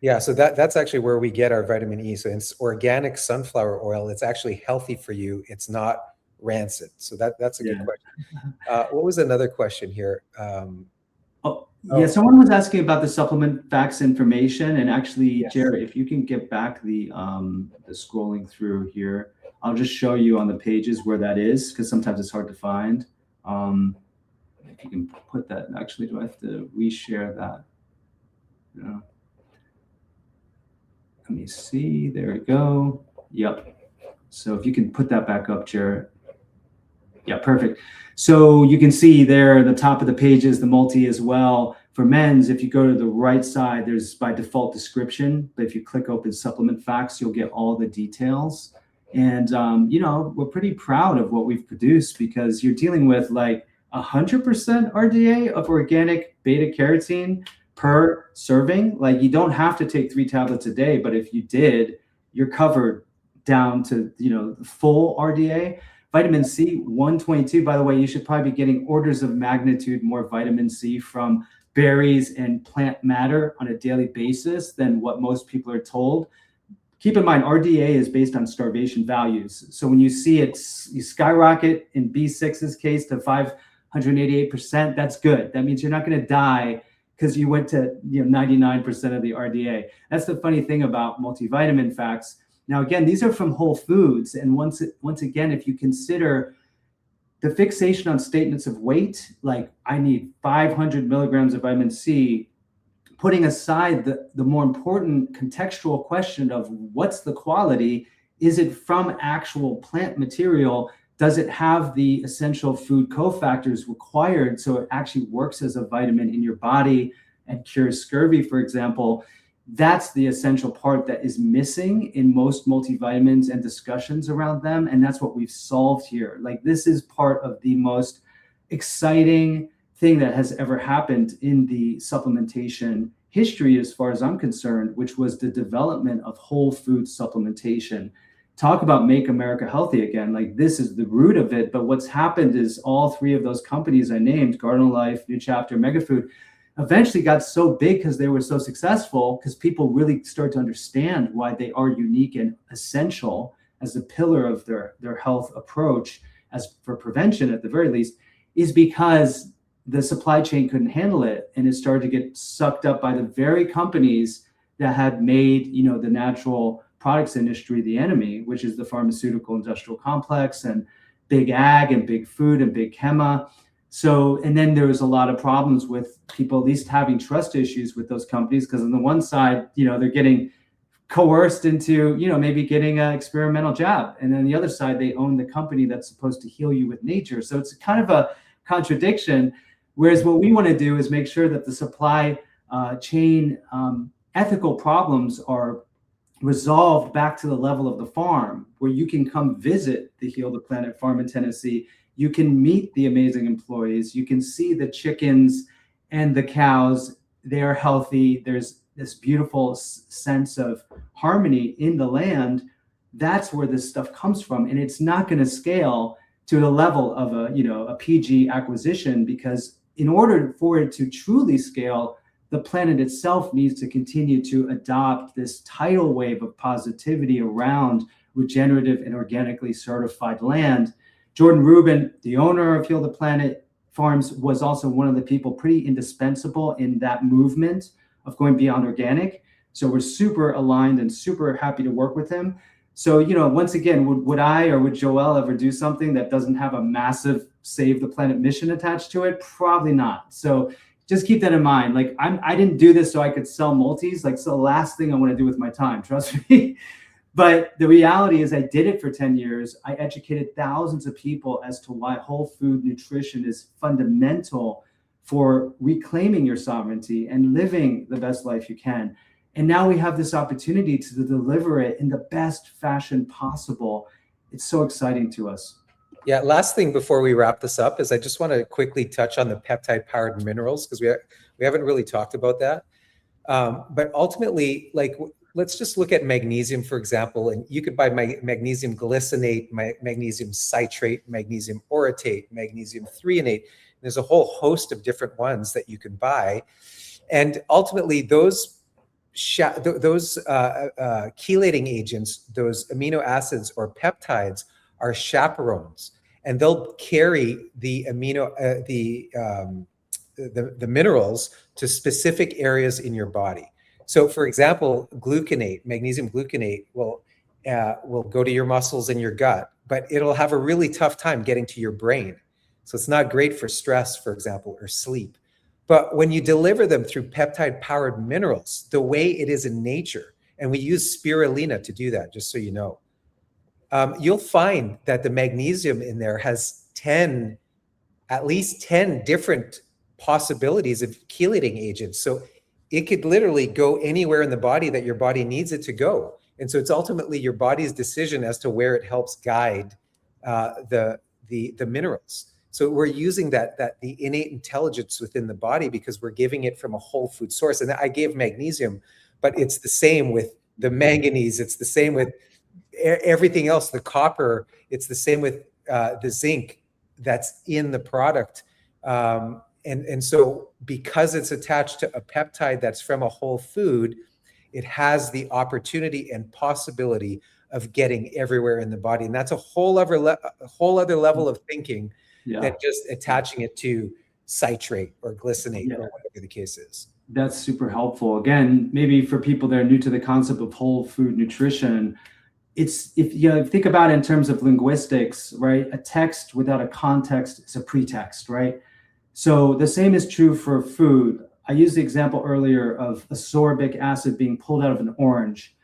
Yeah, so that's actually where we get our vitamin E. So it's organic sunflower oil. It's actually healthy for you. It's not rancid. So that's a good Yeah. question. What was another question here? Oh, yeah, Oh, someone was asking about the supplement facts information, and actually, yes. Jared, if you can get back the scrolling through here, I'll just show you on the pages where that is, because sometimes it's hard to find. If you can put that, actually, do I have to reshare that? No. Let me see. There we go. Yep. So if you can put that back up, Jared. Yeah, perfect. So you can see there at the top of the page is the multi as well. For men's, if you go to the right side, there's by default description. But if you click open supplement facts, you'll get all the details. And, we're pretty proud of what we've produced because you're dealing with like 100% RDA of organic beta carotene per serving. Like you don't have to take 3 tablets a day, but if you did, you're covered down to, the full RDA. Vitamin C, 122. By the way, you should probably be getting orders of magnitude more vitamin C from berries and plant matter on a daily basis than what most people are told. Keep in mind, RDA is based on starvation values. So when you see it, you skyrocket in B6's case to 588%, that's good. That means you're not going to die because you went to 99% of the RDA. That's the funny thing about multivitamin facts. Now, again, these are from Whole Foods. And once again, if you consider the fixation on statements of weight, like I need 500 milligrams of vitamin C, putting aside the more important contextual question of what's the quality, is it from actual plant material? Does it have the essential food cofactors required so it actually works as a vitamin in your body and cures scurvy, for example? That's the essential part that is missing in most multivitamins and discussions around them. And that's what we've solved here. Like this is part of the most exciting thing that has ever happened in the supplementation history, as far as I'm concerned, which was the development of whole food supplementation. Talk about make America healthy again. Like this is the root of it. But what's happened is all 3 of those companies I named, Garden Life, New Chapter, Megafood, eventually got so big because they were so successful, because people really start to understand why they are unique and essential as a pillar of their health approach, as for prevention at the very least, is because the supply chain couldn't handle it. And it started to get sucked up by the very companies that had made, the natural products industry the enemy, which is the pharmaceutical industrial complex and big ag and big food and big chema. So, and then there was a lot of problems with people at least having trust issues with those companies, because on the one side, they're getting coerced into, maybe getting an experimental jab. And then the other side, they own the company that's supposed to heal you with nature. So it's kind of a contradiction. Whereas what we want to do is make sure that the supply chain ethical problems are resolved back to the level of the farm, where you can come visit the Heal the Planet farm in Tennessee. You can meet the amazing employees. You can see the chickens and the cows. They are healthy. There's this beautiful sense of harmony in the land. That's where this stuff comes from. And it's not going to scale to the level of a PG acquisition, because in order for it to truly scale, the planet itself needs to continue to adopt this tidal wave of positivity around regenerative and organically certified land. Jordan Rubin, the owner of Heal the Planet Farms, was also one of the people pretty indispensable in that movement of going beyond organic. So we're super aligned and super happy to work with him. So, once again, would I or would Joel ever do something that doesn't have a massive save the planet mission attached to it? Probably not. So just keep that in mind. Like I didn't do this so I could sell multis. Like, it's the last thing I want to do with my time, trust me. But the reality is I did it for 10 years. I educated thousands of people as to why whole food nutrition is fundamental for reclaiming your sovereignty and living the best life you can. And now we have this opportunity to deliver it in the best fashion possible. It's so exciting to us. Yeah, last thing before we wrap this up is I just want to quickly touch on the peptide-powered minerals, because we haven't really talked about that. But ultimately, like, let's just look at magnesium, for example, and you could buy magnesium glycinate, magnesium citrate, magnesium ораtate, magnesium threonate. There's a whole host of different ones that you can buy. And ultimately, those chelating agents, those amino acids or peptides, are chaperones, and they'll carry the the minerals to specific areas in your body. So, for example, gluconate, magnesium gluconate, will go to your muscles in your gut, but it'll have a really tough time getting to your brain. So it's not great for stress, for example, or sleep. But when you deliver them through peptide-powered minerals, the way it is in nature, and we use spirulina to do that, just so you know, you'll find that the magnesium in there has at least 10 different possibilities of chelating agents. So it could literally go anywhere in the body that your body needs it to go. And so it's ultimately your body's decision as to where it helps guide the minerals. So we're using the innate intelligence within the body because we're giving it from a whole food source. And I gave magnesium, but it's the same with the manganese. It's the same with everything else, the copper. It's the same with the zinc that's in the product. And so because it's attached to a peptide that's from a whole food, it has the opportunity and possibility of getting everywhere in the body. And that's a whole other level of thinking than just attaching it to citrate or glycinate or whatever the case is. That's super helpful. Again, maybe for people that are new to the concept of whole food nutrition, if you think about it in terms of linguistics, right? A text without a context is a pretext, right? So the same is true for food. I used the example earlier of ascorbic acid being pulled out of an orange.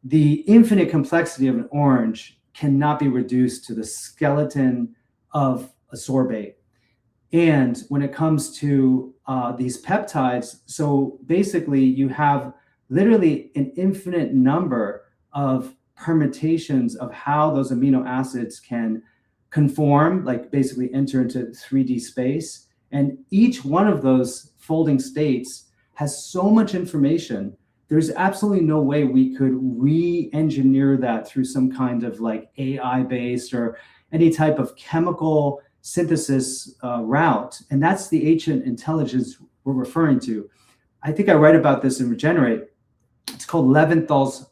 The infinite complexity of an orange cannot be reduced to the skeleton of ascorbate. And when it comes to these peptides, so basically you have literally an infinite number of permutations of how those amino acids can conform, like basically enter into 3D space. And each one of those folding states has so much information. There's absolutely no way we could re-engineer that through some kind of like AI-based or any type of chemical synthesis route. And that's the ancient intelligence we're referring to. I think I write about this in Regenerate. It's called Levinthal's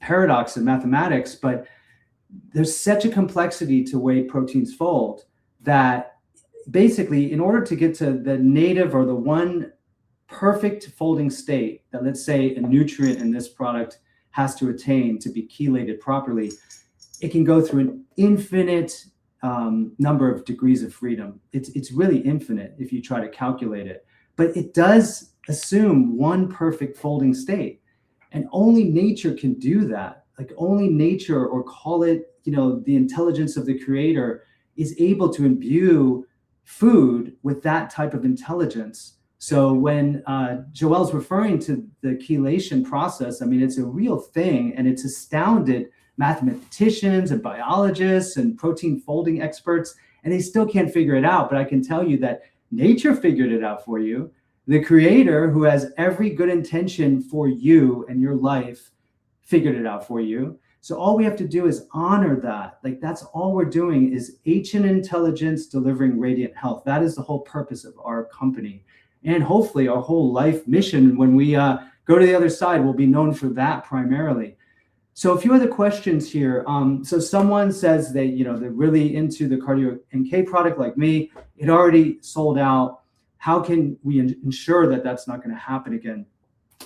paradox in mathematics, but there's such a complexity to way proteins fold that basically, in order to get to the native or the one perfect folding state that, let's say, a nutrient in this product has to attain to be chelated properly, it can go through an infinite number of degrees of freedom. It's really infinite if you try to calculate it, but it does assume one perfect folding state, and only nature can do that. Like only nature, or call it, the intelligence of the creator, is able to imbue food with that type of intelligence. So when Joel's referring to the chelation process, I mean, it's a real thing, and it's astounded mathematicians and biologists and protein folding experts, and they still can't figure it out. But I can tell you that nature figured it out for you. The creator, who has every good intention for you and your life, figured it out for you. So all we have to do is honor that. Like, that's all we're doing, is ancient intelligence delivering radiant health. That is the whole purpose of our company. And hopefully our whole life mission, when we go to the other side, will be known for that primarily. So a few other questions here. So someone says they, they're really into the cardio NK product like me. It already sold out. How can we ensure that that's not going to happen again?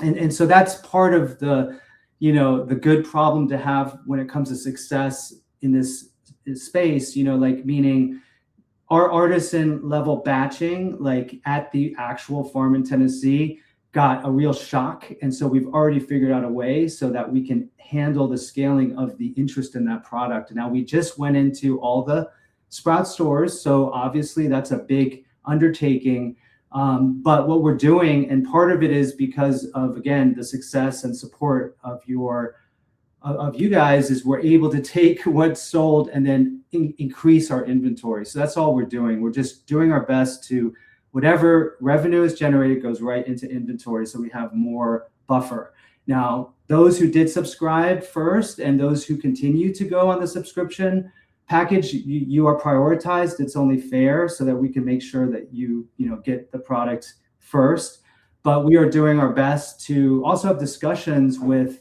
And so that's part of the, the good problem to have when it comes to success in this space, like meaning our artisan level batching, like at the actual farm in Tennessee, got a real shock. And so we've already figured out a way so that we can handle the scaling of the interest in that product. Now we just went into all the Sprout stores. So obviously that's a big undertaking. But what we're doing, and part of it is because of, again, the success and support of you guys, is we're able to take what's sold and then increase our inventory. So that's all we're doing. We're just doing our best to, whatever revenue is generated goes right into inventory, so we have more buffer. Now, those who did subscribe first and those who continue to go on the subscription package, you are prioritized. It's only fair so that we can make sure that you get the product first. But we are doing our best to also have discussions with,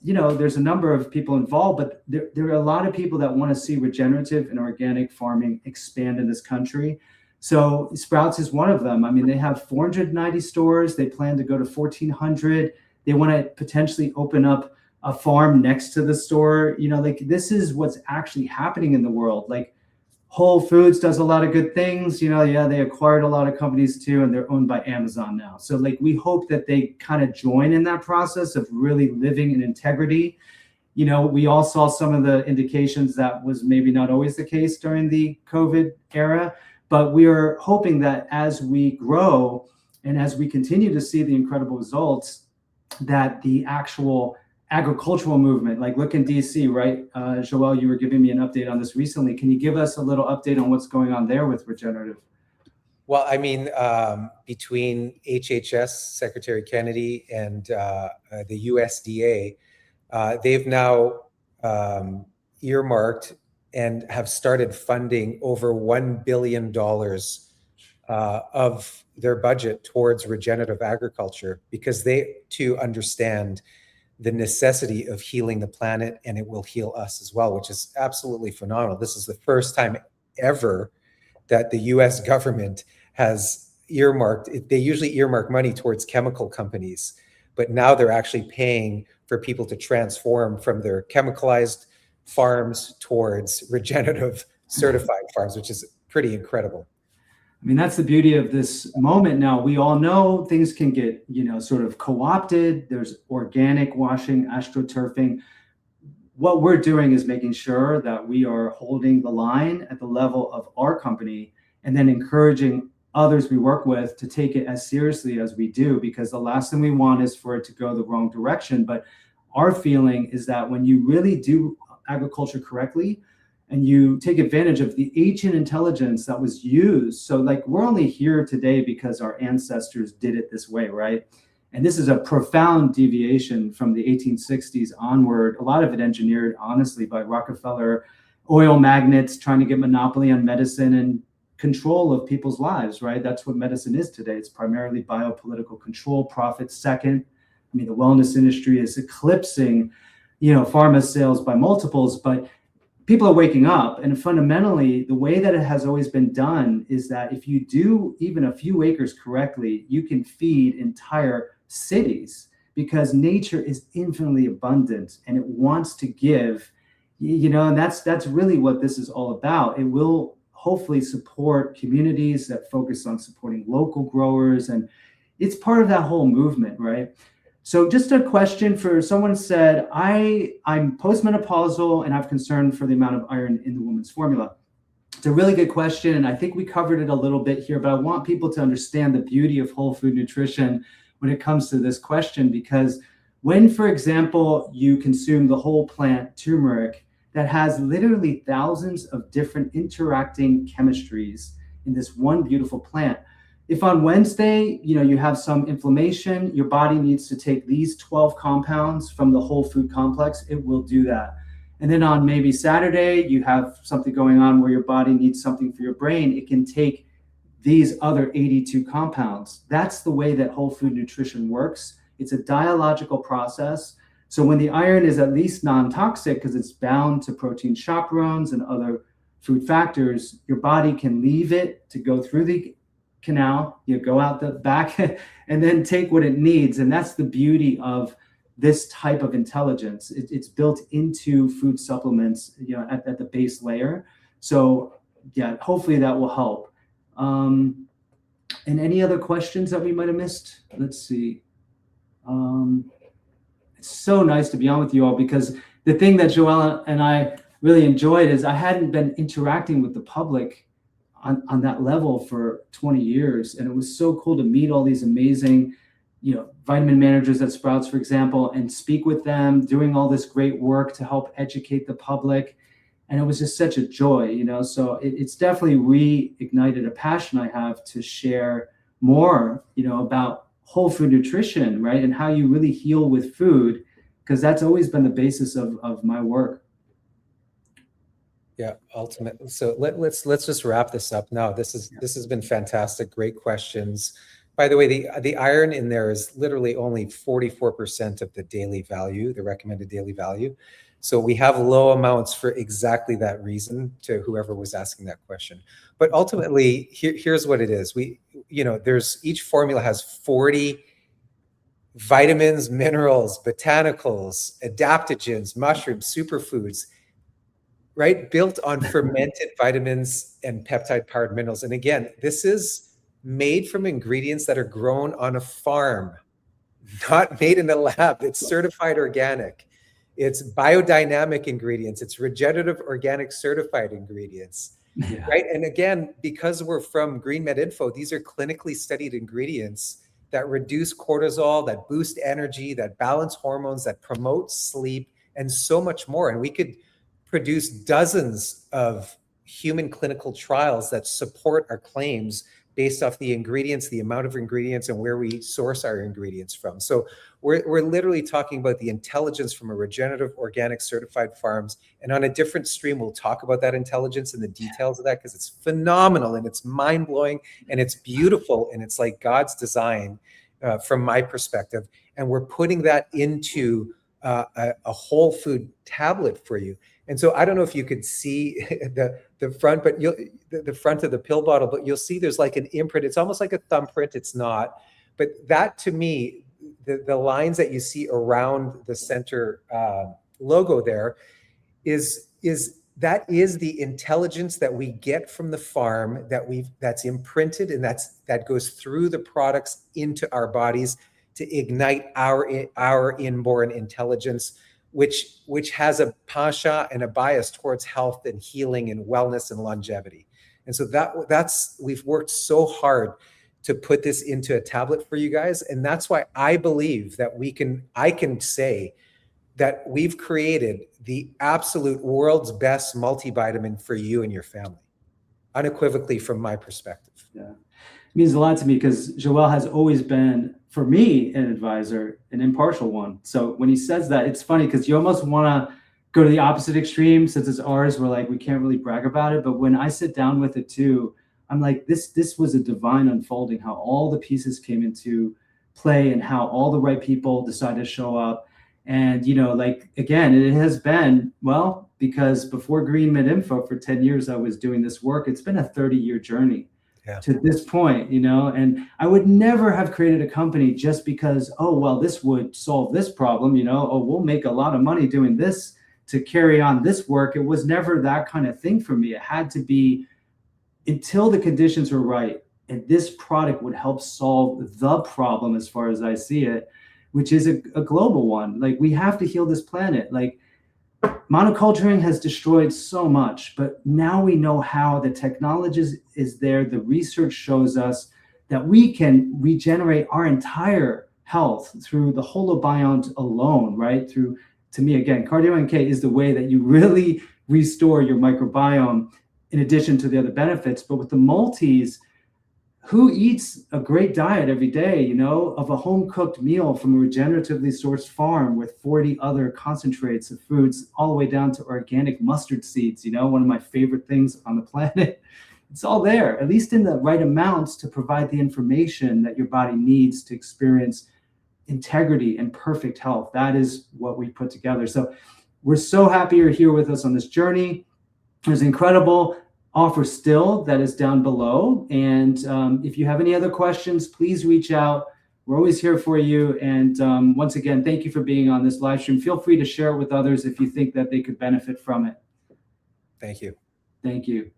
there's a number of people involved, but there are a lot of people that want to see regenerative and organic farming expand in this country. So Sprouts is one of them. I mean, they have 490 stores. They plan to go to 1,400. They want to potentially open up a farm next to the store. This is what's actually happening in the world. Like Whole Foods does a lot of good things. They acquired a lot of companies too, and they're owned by Amazon now. So we hope that they kind of join in that process of really living in integrity. We all saw some of the indications that was maybe not always the case during the COVID era, but we are hoping that as we grow and as we continue to see the incredible results, that the actual agricultural movement, like look in DC, right? Joel, you were giving me an update on this recently. Can you give us a little update on what's going on there with regenerative? Well, I mean, between HHS, Secretary Kennedy, and the USDA, they've now earmarked and have started funding over $1 billion of their budget towards regenerative agriculture, because they too understand the necessity of healing the planet, and it will heal us as well, which is absolutely phenomenal. This is the first time ever that the US government has earmarked, they usually earmark money towards chemical companies, but now they're actually paying for people to transform from their chemicalized farms towards regenerative certified farms, which is pretty incredible. I mean, that's the beauty of this moment now. We all know things can get, sort of co-opted. There's organic washing, astroturfing. What we're doing is making sure that we are holding the line at the level of our company and then encouraging others we work with to take it as seriously as we do, because the last thing we want is for it to go the wrong direction. But our feeling is that when you really do agriculture correctly, and you take advantage of the ancient intelligence that was used. So we're only here today because our ancestors did it this way, right? And this is a profound deviation from the 1860s onward, a lot of it engineered, honestly, by Rockefeller oil magnates trying to get monopoly on medicine and control of people's lives, right? That's what medicine is today. It's primarily biopolitical control, profit second. I mean, the wellness industry is eclipsing, pharma sales by multiples, but people are waking up. And fundamentally, the way that it has always been done is that if you do even a few acres correctly, you can feed entire cities, because nature is infinitely abundant and it wants to give, and that's really what this is all about. It will hopefully support communities that focus on supporting local growers. And it's part of that whole movement, right? So just a question for someone said, I'm postmenopausal and have concern for the amount of iron in the woman's formula. It's a really good question. And I think we covered it a little bit here, but I want people to understand the beauty of whole food nutrition when it comes to this question, because when, for example, you consume the whole plant turmeric that has literally thousands of different interacting chemistries in this one beautiful plant, if on Wednesday, you have some inflammation, your body needs to take these 12 compounds from the whole food complex, it will do that. And then on maybe Saturday, you have something going on where your body needs something for your brain, it can take these other 82 compounds. That's the way that whole food nutrition works. It's a dialogical process. So when the iron is at least non-toxic because it's bound to protein chaperones and other food factors, your body can leave it to go through the canal, go out the back and then take what it needs. And that's the beauty of this type of intelligence. It's built into food supplements, at the base layer. So yeah, hopefully that will help. And any other questions that we might have missed? Let's see. It's so nice to be on with you all, because the thing that Joella and I really enjoyed is I hadn't been interacting with the public on that level for 20 years. And it was so cool to meet all these amazing, vitamin managers at Sprouts, for example, and speak with them, doing all this great work to help educate the public. And it was just such a joy, so it's definitely reignited a passion I have to share more, about whole food nutrition, right? And how you really heal with food, because that's always been the basis of my work. Yeah, ultimately. So let's just wrap this up now. This has been fantastic. Great questions. By the way, the iron in there is literally only 44% of the daily value, the recommended daily value. So we have low amounts for exactly that reason, to whoever was asking that question. But ultimately, here's what it is. Each formula has 40 vitamins, minerals, botanicals, adaptogens, mushrooms, superfoods, right? Built on fermented vitamins and peptide-powered minerals. And again, this is made from ingredients that are grown on a farm, not made in a lab. It's certified organic. It's biodynamic ingredients. It's regenerative organic certified ingredients, right? And again, because we're from Green Med Info, these are clinically studied ingredients that reduce cortisol, that boost energy, that balance hormones, that promote sleep, and so much more. And we could produce dozens of human clinical trials that support our claims based off the ingredients, the amount of ingredients, and where we source our ingredients from. So we're literally talking about the intelligence from a regenerative organic certified farms. And on a different stream, we'll talk about that intelligence and the details of that, because it's phenomenal and it's mind-blowing and it's beautiful and it's like God's design from my perspective. And we're putting that into a whole food tablet for you. And so I don't know if you could see the front, but the front of the pill bottle, but you'll see there's like an imprint. It's almost like a thumbprint. It's not, but that to me, the lines that you see around the center logo there is the intelligence that we get from the farm that's imprinted, and that goes through the products into our bodies to ignite our inborn intelligence, which has a passion and a bias towards health and healing and wellness and longevity. And so we've worked so hard to put this into a tablet for you guys. And that's why I believe that I can say that we've created the absolute world's best multivitamin for you and your family, unequivocally from my perspective. Yeah. It means a lot to me, because Joel has always been, for me, an advisor, an impartial one. So when he says that, it's funny because you almost want to go to the opposite extreme. Since it's ours, we're like, we can't really brag about it. But when I sit down with it too, I'm like, this was a divine unfolding, how all the pieces came into play and how all the right people decided to show up. And, again, it has been, well, because before Green Med Info for 10 years, I was doing this work. It's been a 30-year journey. Yeah. To this point, and I would never have created a company just because, this would solve this problem, we'll make a lot of money doing this to carry on this work. It was never that kind of thing for me. It had to be until the conditions were right. And this product would help solve the problem, as far as I see it, which is a global one. Like, we have to heal this planet. Like, monoculturing has destroyed so much, but now we know how. The technology is there. The research shows us that we can regenerate our entire health through the holobiont alone, right? To me, again, Cardio NK is the way that you really restore your microbiome, in addition to the other benefits. But with the multis, who eats a great diet every day, of a home-cooked meal from a regeneratively sourced farm with 40 other concentrates of foods, all the way down to organic mustard seeds, one of my favorite things on the planet. It's all there, at least in the right amounts, to provide the information that your body needs to experience integrity and perfect health. That is what we put together. So we're so happy you're here with us on this journey. There's incredible offer still that is down below. And if you have any other questions, please reach out. We're always here for you. And once again, thank you for being on this live stream. Feel free to share it with others if you think that they could benefit from it. Thank you. Thank you.